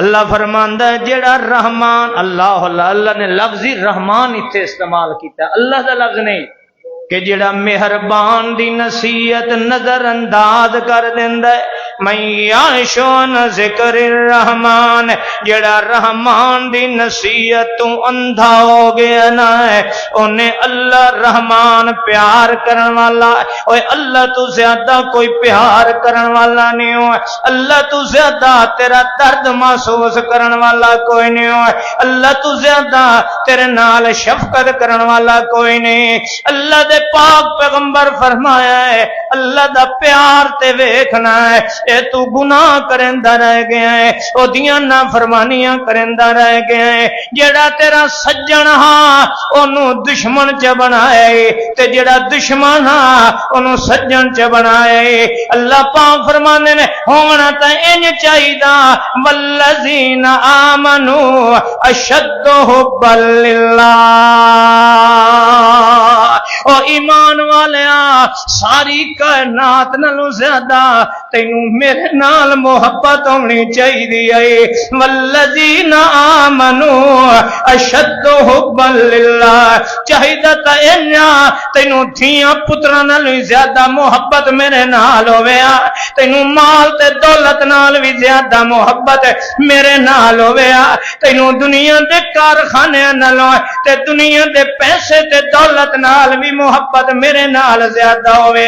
اللہ فرماندا ہے جڑا رحمان، اللہ نے لفظ رحمان اتنے استعمال کیتا، اللہ دا لفظ نہیں، کہ جڑا مہربان دی نصیحت نظر انداز کر دیندا ہے۔ من یعش عن ذکر الرحمن، جڑا رحمان دی نصیحت تو اندھا ہو گیا نا ہے، انہیں اللہ رحمان پیار کرن والا، اوے اللہ تو زیادہ کوئی پیار کرن والا نہیں ہو، اللہ تو زیادہ تیرا درد محسوس کرن والا کوئی نہیں ہو، اللہ تو زیادہ تیرے نال شفقت کرن والا کوئی نہیں۔ اللہ دے پاک پیغمبر فرمایا ہے، اللہ دا پیار تے ویکھنا ہے، اے تو گناہ کرندا رہ گیا ہے، او دیاں نافرمانیاں کرندا رہ گیا ہے، جڑا تیرا سجن ہاں اونوں دشمن چ بنائے، تے جڑا دشمن ہاں اونوں سجن چ بنائے۔ اللہ پاک فرماندے نے ہونا تے انج چاہیدا، والذین آمنوا اشد حبا للہ، او ایمان والیا ساری کائنات نالوں زیادہ تینوں میرے نال محبت ہونی چاہیے والذین آمنوا اشد حبا للہ چاہیے تا انیا تینوں دھیاں پتراں نالوں زیادہ محبت میرے نال ہوے تینوں مال تے دولت نال بھی زیادہ محبت میرے نال ہوے تینوں دنیا دے کارخانے نالوں تے دنیا دے پیسے تے دولت نال بھی محبت میرے نال زیادہ ہوے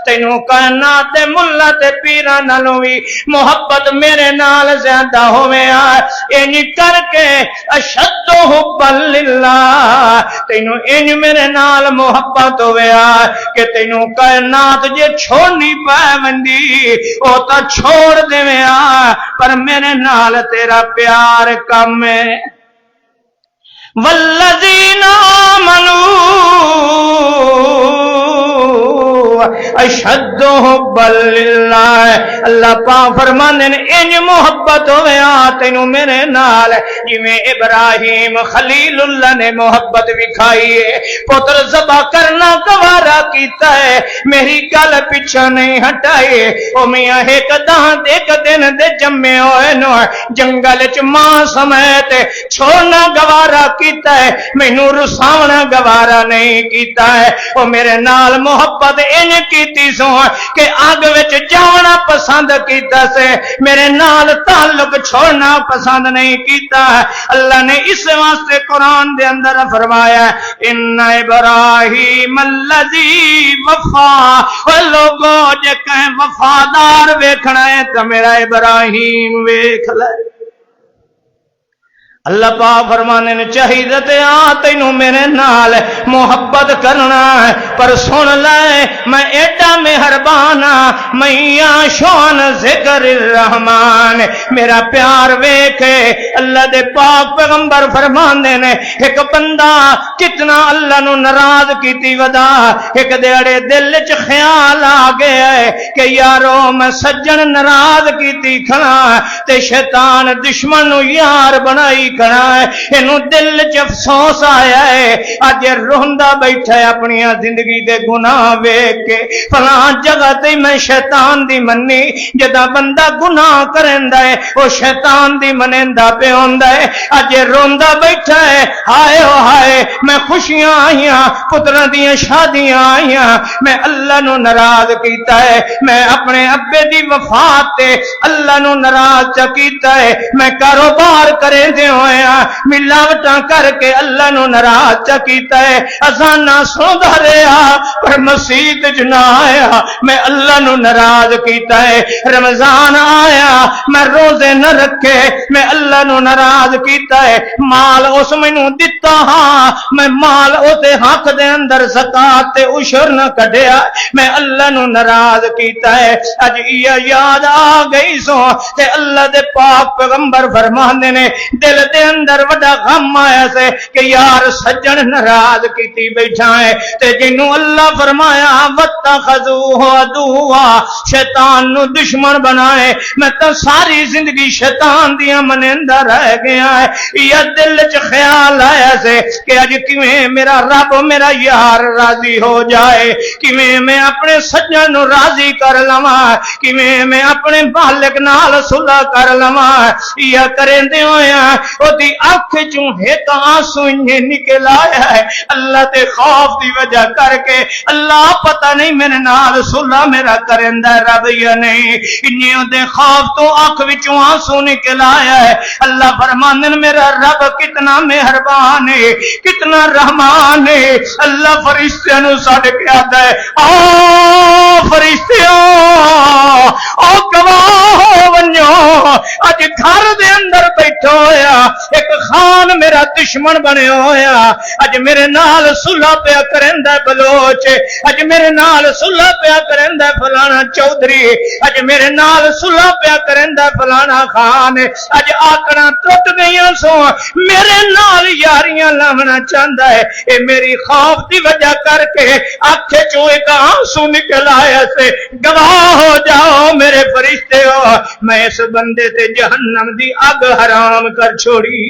تینوں کائنات دے ملا تے پیراں نالوں بھی محبت میرے نال زیادہ ہوے انج کر کے اشد حب للہ تینوں انج میرے نال محبت ہوے کہ تینوں کائنات جے چھوڑنی پاوندی او تا چھوڑ دیویں پر میرے نال تیرا پیار کم ہے والذین آمنوا اشد حبا للہ اللہ پاک فرماندے نے انج محبت ہوے تینوں میرے نال جویں ابراہیم خلیل اللہ نے محبت وکھائی ہے پتر ذبح کرنا گوارا کیتا ہے میری گل پیچھے نہیں ہٹائی او میاں ایک دان ایک دن دے جمے ہوئے نو جنگل وچ ماں سمیت چھوڑنا گوارا کیتا ہے مینوں رساونا گوارا نہیں کیتا ہے او میرے نال محبت انج کیتی سو کہ اگ وچ جاونا پسند کیتا سے میرے نال تعلق چھوڑنا پسند نہیں کیتا اللہ نے اس واسطے قرآن دے اندر فرمایا ان ابراہیم الذی وفا او لوگو جے کہیں وفادار ویکھنا ہے تو میرا ابراہیم ویکھ لے اللہ پاک فرمانے نے چاہیے تے تینوں میرے نال محبت کرنا ہے پر سن لے میں ایڈا مہربان میں شان ذکر الرحمان میرا پیار ویکھے اللہ دے پاک پیغمبر فرماندے نے ایک بندہ کتنا اللہ نو ناراض کیتی ودا ایک دیڑے دل چ خیال آ گیا ہے کہ یارو میں سجن ناراض کیتی کھڑا تے شیطان دشمن نو یار بنائی کھڑا ہے اینو دل چ افسوس آیا ہے اج روندا بیٹھا ہے اپنی زندگی دے گناہ ویکھ کے فلاں جگہ تے میں شیطان دی منی جدا بندہ گناہ کرندا ہے او شیطان دی منیندا پہ ہوندا ہے اج روندا بیٹھا ہے ہائے او ہائے میں خوشیاں آئیاں پتراں دیاں شادیاں آئیاں میں اللہ نو ناراض کیتا ہے میں اپنے ابے دی وفات تے اللہ نو ناراض کیتا ہے میں کاروبار کرے دے ہوئے ملاوٹاں کر کے اللہ نو ناراض کیتا ہے اذاناں سندا رہیا پر مسجد وچ نہ آیا میں اللہ نو ناراض کیتا ہے رمضان آیا میں روزے نہ رکھے میں اللہ نو ناراض کیتا ہے مال اس مینوں دتا ہاں میں مال او دے حق دے اندر زکات تے عشر نہ کڈیا میں اللہ نو ناراض کیتا ہے اج یہ یاد آ گئی سو تے اللہ دے پاک پیغمبر فرماندے نے دل دے اندر وڈا غم آیا سے کہ یار سجن ناراض کیتی بیٹھا ہے تے جنوں اللہ فرمایا واتخذوہ عدوا شیطان نو دشمن بنائے میں تو ساری زندگی شیطان دیاں منیندا رہ گیا ہے یہ دل چ خیال آیا سے کہ اج کیویں میرا رب میرا یار راضی ہو جائے کیویں میں اپنے سجن نو راضی کر لواں کیویں میں اپنے مالک نال صلح کر لواں یا کریندے ہویا او دی اکھ چوں ایک آنسو نکل آیا ہے اللہ تے خوف دی وجہ کر کے اللہ پتہ نہیں میرے نال صلح میرا کریندا رب یا نہیں انہوں دے خوف تو اکھ وچوں آنسو نکل آیا ہے اللہ فرماندے میرا رب کتنا مہربان ہے کتنا رحمان ہے اللہ فرشتیاں نو سڈ کے آندا ہے آ فرشتیاں او گواہ ونجو اج گھر دے اندر بیٹھا ہویا ایک خان میرا دشمن بنے ہویا اج میرے نال صلح پیا کریندا بلوچ اج میرے نال صلح پیا کریندا فلانا چودھری اج میرے نال صلح پیا کریندا فلانا خان اج آکڑاں ٹوٹ گئیاں سو میرے نال یاریاں لاونا چاہندا ہے اے میری خوف دی وجہ کر کے اکھ چوں ایک آنسو نکل آیا سے گواہ ہو جاؤ میرے فرشتے ہو میں اس بندے تے جہنم دی اگ حرام کر چھوڑی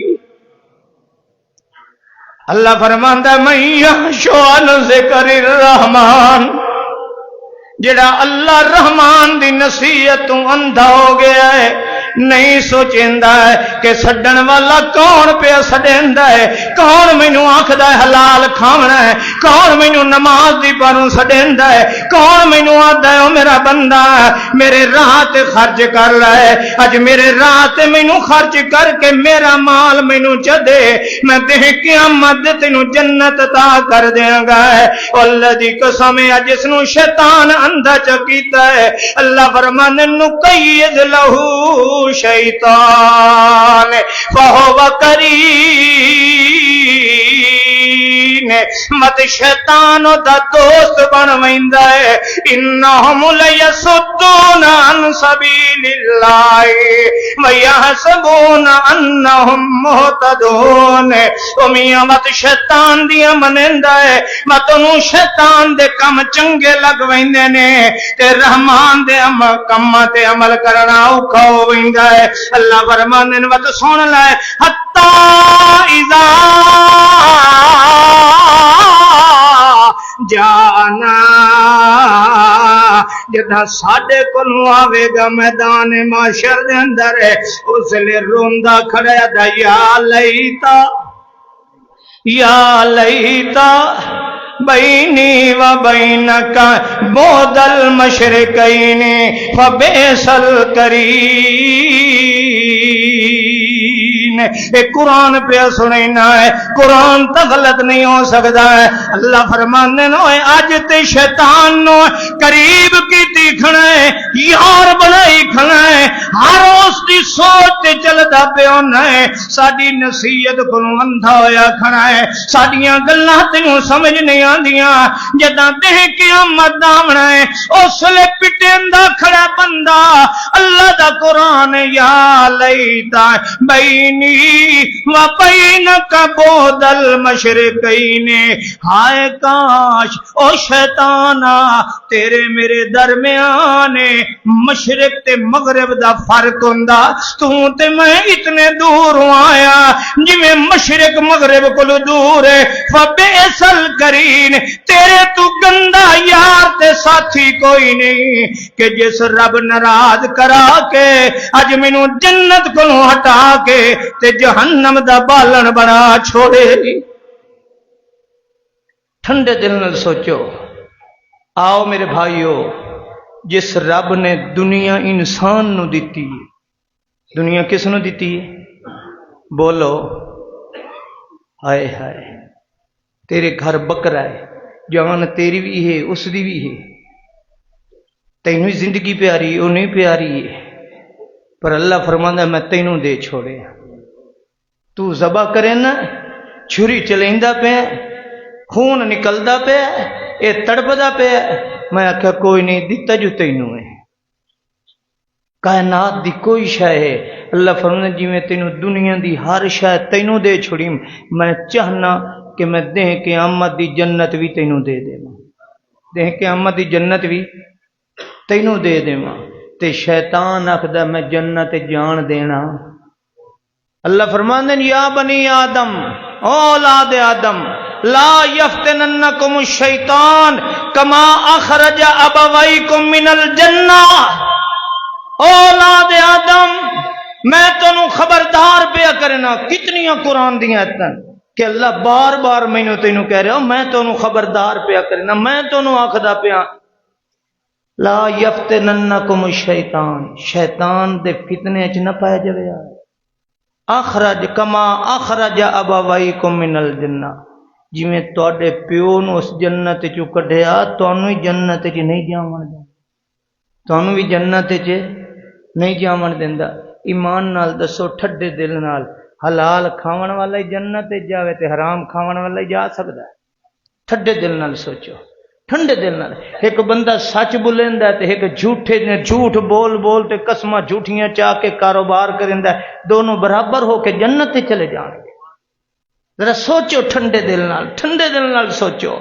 اللہ فرماندا میں یحشو عن ذکر الرحمن، جڑا اللہ رحمان دی نصیحت تو اندھا ہو گیا ہے، نہیں سوچیندا ہے کہ سڈن والا کون پیا سڈیندا ہے، کون مینوں آکھدا ہے حلال کھاونا ہے، کون مینوں نماز دی پروں سڈیندا ہے، کون مینوں آکھدا ہے او میرا بندہ میرے راہ تے خرچ کر رہا ہے، اج میرے راہ تے مینوں خرچ کر کے میرا مال مینوں چدے، میں تے قیامت تینوں جنت عطا کر دیاں گا۔ اللہ دی قسم ہے جس نو شیطان اندھا چکیتا ہے، اللہ فرمانے نقید لہو شیطان فہو قرین، مت شیطان دا دوست بن ویندا ہے، انہم لیصدون عن سبیل اللہ ویحسبون انہم مہتدون۔ او میاں مت شیطان دیا منیندا ہے، مت انہوں شیطان دے کم چنگے لگ ویندے نے تے رحمان دے کماں تے عمل کرنا اوکھا ہو ویندا ہے۔ اللہ فرماندے نے وت سن لے حتی اذا جانا، جدھا ساڈے کولوں آوے گا میدان معاشر دے اندر اس لئے روندا کھڑا دا یا لیتا یا لیتا بینی و بینک بعد المشرقین فبئس القرین۔ قرآن پہ سنینا ہے، قرآن تو غلط نہیں ہو سکتا ہے۔ اللہ فرمانے نو اج تے شیطان نو قریب کیتی کھڑا ہے، یار بنائی کھڑا ہے، ہر اس دی سوچ تے چلدا پیا ہے، ساڈی نصیحت کولوں اندھا ہویا کھڑا ہے، ساڈیاں گلاں تینوں سمجھ نہیں آندیاں، جداں تے قیامت آونا ہے اس لے پٹیندا کھڑا بندہ اللہ دا قرآن یا لیتا بینی و بینک بعد المشرقین، ہائے کاش او شیطانا تیرے میرے درمیان مشرق تے مغرب دا فرق ہوندا، تو تے میں اتنے دور آیا جویں مشرق مغرب کولوں دور ہے، فبئس القرین، تیرے تو گندا یار تے ساتھی کوئی نہیں کہ جس رب ناراض کرا کے اج مینوں جنت کولوں ہٹا کے تے جہنم دا بالن بنا چھوڑے۔ ٹھنڈے دل نال سوچو، آؤ میرے بھائیو، جس رب نے دنیا انسان نو دتی ہے، دنیا کس نو دتی ہے؟ بولو ہائے ہائے، تیرے گھر بکرا ہے، جان تیری بھی ہے اس دی بھی ہے، تینوں زندگی پیاری وہ نہیں پیاری ہے، پر اللہ فرماندا میں تینوں دے چھوڑے، تو ذبح کرے نا، چھری چلیندا پیا، خون نکلدا پیا، اے تڑپدا پیا، میں آکھیا کوئی نہیں دتا جو تینوں ہے، کائنات دی کوئی شے ہے، اللہ فرماندا جی میں تینوں دنیا دی ہر شے تینوں دے چھوڑی، میں چاہنا کہ میں دیں قیامت دی جنت بھی تینوں دے دیواں، دیں قیامت دی جنت بھی تینوں دے دیواں، تے شیطان آکھدا میں جنت جان دینا۔ اللہ فرماندے یا بنی آدم، اولاد آدم، لا یفتننکم الشیطان کما اخرج ابویکم من الجنہ، اولاد آدم میں تنوں خبردار پیا کرنا، کتنیاں قرآن دیاں آیتاں کہ اللہ بار بار مینوں تینوں کہہ رہا میں تنوں خبردار پیا کرنا، میں تنوں آکھدا پیا لا یفتننکم الشیطان، شیطان دے فتنے چ نہ پایا جائے، اخرج کما اخرج ابویکم من الجنہ، جویں تواڈے پیو نو اس جنت چوں کڈھیا تانوں ہی جنت چ نہیں جاون دیندا، تانوں بھی جنت چ نہیں جاون دیندا۔ ایمان نال دسو ٹھڈے دل نال حلال کھاون والا ہی جنت تے جاوے تے حرام کھاون والا ہی جا سکدا ہے؟ ٹھڈے دل نال سوچو، ٹھنڈے دل نال۔ ایک بندہ سچ بولیندا ہے تے ایک جھوٹے نے جھوٹ بول بول تے قسماں جھوٹیاں چاہ کے کاروبار کریندا ہے، دونوں برابر ہو کے جنت تے چلے جان گے۔ ذرا سوچو ٹھنڈے دل نال، ٹھنڈے دل نال سوچو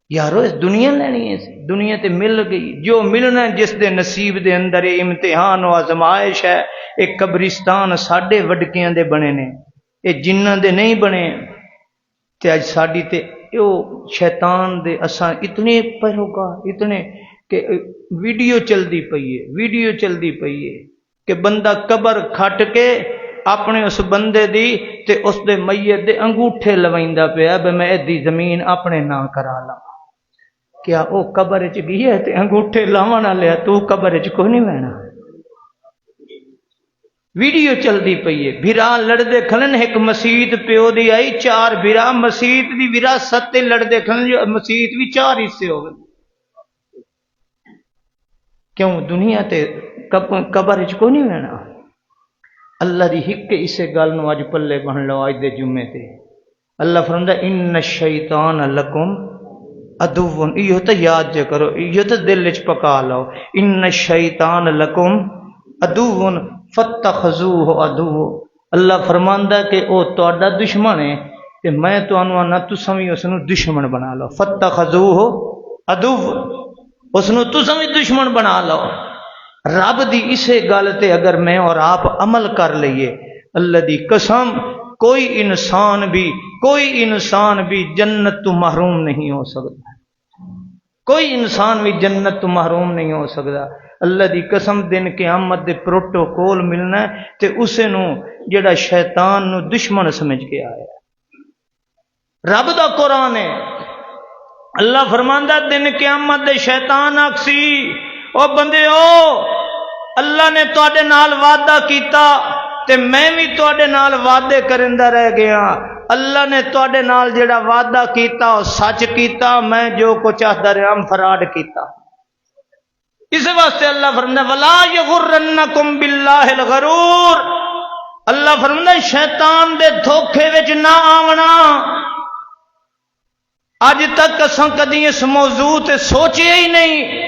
یارو، اس دنیا لینی ہے، دنیا تے مل گئی، جو ملنا ہے جس دے نصیب دے اندر امتحان و آزمائش ہے۔ ایک قبرستان ساڈے وڈکیاں دے بنے نے، اے جنہاں دے نہیں بنے، تے اج ساڈی تے او شیطان دے اساں اتنے پیروکار اتنے کہ ویڈیو چلدی پئی ہے کہ بندہ قبر کھٹ کے اپنے اس بندے دی تے اس دے میت دے انگوٹھے لوائندا پیا بے میں ادی زمین اپنے نام کرا لا. کیا او قبر وچ گیا تے انگوٹھے لاون والے تو قبر وچ کوئی نہیں وینا. ویڈیو چلدی پئی ہے بھرا لڑدے کھلن ایک مسیت پیو دی آئی 4 بھرا مسیت دی وراثت تے لڑدے کھلن جو مسیت بھی 4 حصے ہو گئے. کیوں دنیا تے قبر وچ کوئی نہیں وینا. اللہ دی حق اسے گل نو اج پلے بن لو. اج دے جمعے تے اللہ فرماتا ان الشیطان لکم عدو. یہ تو یاد جے کرو یہ تو دل وچ پکا لو. ان الشیطان لکم عدو فاتخذوہ عدو. اللہ فرماندا کہ او تہاڈا دشمن ہے تے میں تانوں آنا تساں وی اس نو دشمن بنا لو. فاتخذوہ عدو اس نو تساں وی دشمن بنا لو. رب دی اسے گل تے اگر میں اور آپ عمل کر لئیے اللہ دی قسم کوئی انسان بھی جنت تو محروم نہیں ہو سکتا. کوئی انسان بھی جنت تو محروم نہیں ہو سکتا. اللہ دی قسم دن قیامت دے پروٹوکول ملنا ہے تے اسے نو جڑا شیطان نو دشمن سمجھ کے آیا. رب دا قرآن ہے. اللہ فرماندا دن قیامت دے شیطان آکسی او بندے اللہ نے تواڈے نال وعدہ کیتا تے میں بھی تواڈے نال وعدے کرندا رہ گیا. اللہ نے تواڈے نال جڑا وعدہ کیتا او سچ کیتا. میں جو کچھ چاہتا رہا فراڈ کیتا. اس واسطے اللہ فرماتا ولا یغرنکم باللہ الغرور. اللہ فرماتا شیطان دے دھوکے وچ نہ آونا. اج تک اساں کدی اس موضوع تے سوچیا ہی نہیں.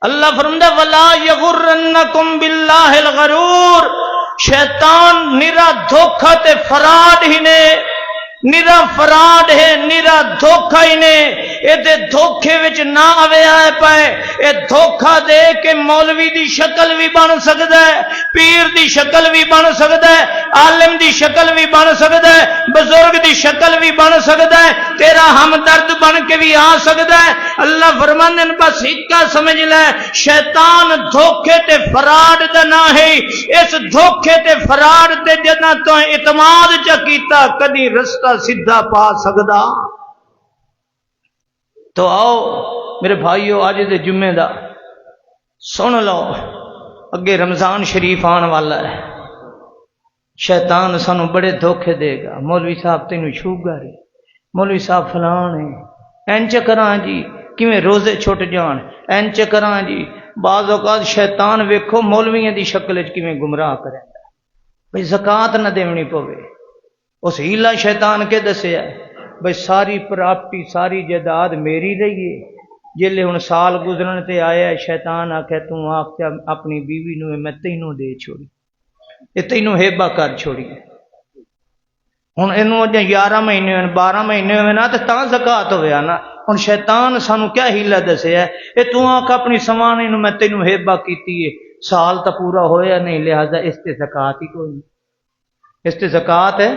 اللہ فرماتا ولا یغرنکم باللہ الغرور. شیطان نرا دھوکا تے فراڈ ہی نے. نرا فراڈ ہے نرا دھوکا ہی نے. اے دے دھوکے وچ نہ آویا ہے پائے. اے دھوکا دے کے مولوی دی شکل بھی بن سکدا ہے پیر دی شکل بھی بن سکدا ہے عالم دی شکل بھی بن سکدا ہے بزرگ دی شکل بھی بن سکدا ہے تیرا ہمدرد بن کے بھی آ سکدا ہے. اللہ فرماندے نے بس ہکا سمجھ لے شیطان دھوکے تے فراڈ دا نہ ہے. اس دھوکے تے فراڈ تے جنہ تو اعتماد چا کیتا کدی رستہ سیدھا پا سکدا. تو آؤ میرے بھائیو آج دے جمعے دا سن لو اگے رمضان شریف آن والا ہے. شیطان سانو بڑے دھوکے دے گا. مولوی صاحب تینوں شوگر ہے مولوی صاحب فلان ہے اینچ کراں جی کیویں روزے چھٹ جان اینچ کراں جی. بعض اوقات شیطان ویکھو مولویاں دی شکل وچ کیویں گمراہ کریندا بھئی زکات نہ دیونی پوے. اس ہیلا شیطان کے دسیا بھئی ساری پراپرٹی ساری جائیداد میری رہی ہے. جلے ہن سال گزرن تے آیا شیطان آکھے تو آکھ اپنی بیوی نو میں تینوں دے چھوڑی یہ تینوں ہیبا کر چھوڑی. ہن اینوں 11 مہینے 12 مہینے ہوئے نا تاں زکات ہویا نا. ہن شیطان سانو کیا ہیلا دسیا اے تو آکھ اپنی سوانے نو میں تینوں ہیبا کیتی ہے سال تا پورا ہویا نہیں لہذا اس تے زکات ہی کوئی نہیں. اس تے زکات ہے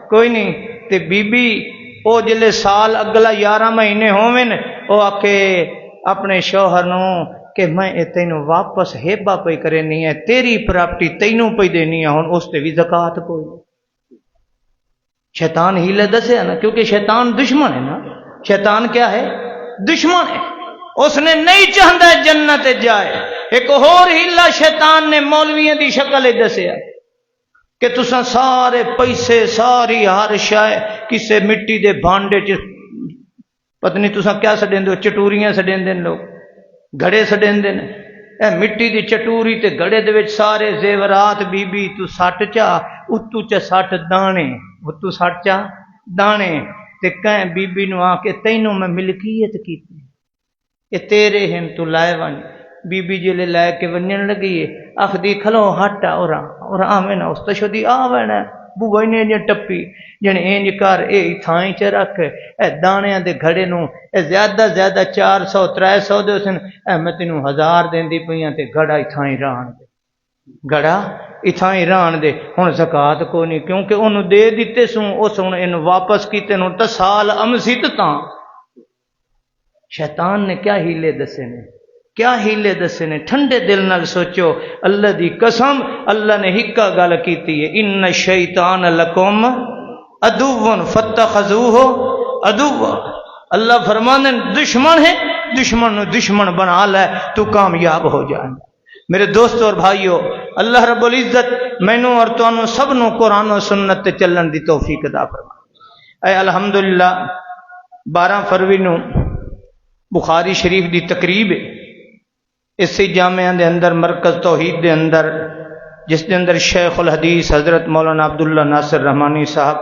کوئی نہیں. تے بی بی او جلے سال اگلا 11 مہینے ہوویں او آکے اپنے شوہر نو کہ میں تینوں واپس ہیبا پئی کرنی ہے تیری پراپرٹی تینوں پئی دینی ہے ہن اس تے بھی زکات کوئی. شیطان ہیلے دسے نا کیونکہ شیطان دشمن ہے نا. شیطان کیا ہے دشمن ہے. اس نے نہیں چاہتا ہے جنت جائے. ایک اور ہیلا شیطان نے مولویاں دی شکل دسیا کہ تساں سارے پیسے ساری ہر شے کسے مٹی دے بھانڈے چ پتہ نہیں تساں کیا سڈیندے ہو چٹوریاں سڈیندے لوگ گھڑے سڈیندے نے. اے مٹی دی چٹوری تے گھڑے دے وچ سارے زیورات بی بی تو سٹ چا اتو چ سٹ دانے اتو سٹ چا دانے تے کہیں بی بی نو آ کے تینوں میں ملکیت کیتی اے تیرے ہیں تو لائے ون. بی بی جلے لے کے ونجن لگی ہے آخدی کھلو ہٹ اور آویں نا اس تشدی آویں نا بوبا نے جے ٹپی جن انج کر اے تھائیں چ رکھ اے دانیاں دے گھڑے نو اے زیادہ 400 300 دے سن اے میں تینوں 1000 دیندی پیاں تے گھڑا ہی تھائیں رہن دے. گڑا اتھاں ہی رہن دے، ہن زکات کو نہیں، کیونکہ انہوں دے دیتے سوں، اس ہن ان واپس کیتے نوں تا سال امزید تاں۔ شیطان نے کیا ہیلے دسے نے، کیا ہیلے دسے نے، ٹھنڈے دل نال سوچو، اللہ دی قسم اللہ نے ہکا گل کیتی ہے، ان الشیطان لکم عدو فاتخذوہ عدوا، اللہ فرمانے دشمن ہے، دشمن نو دشمن بنا لے تو کامیاب ہو جائے۔ میرے دوستو اور بھائیو، اللہ رب العزت مینوں اور تانوں سب نو قرآن و سنت تے چلن دی توفیق عطا فرمائے۔ اے الحمدللہ 12 فروری نو بخاری شریف دی تقریب ہے، اسی جامعہ دے اندر مرکز توحید دے اندر، جس دے اندر شیخ الحدیث حضرت مولانا عبداللہ ناصر رحمانی صاحب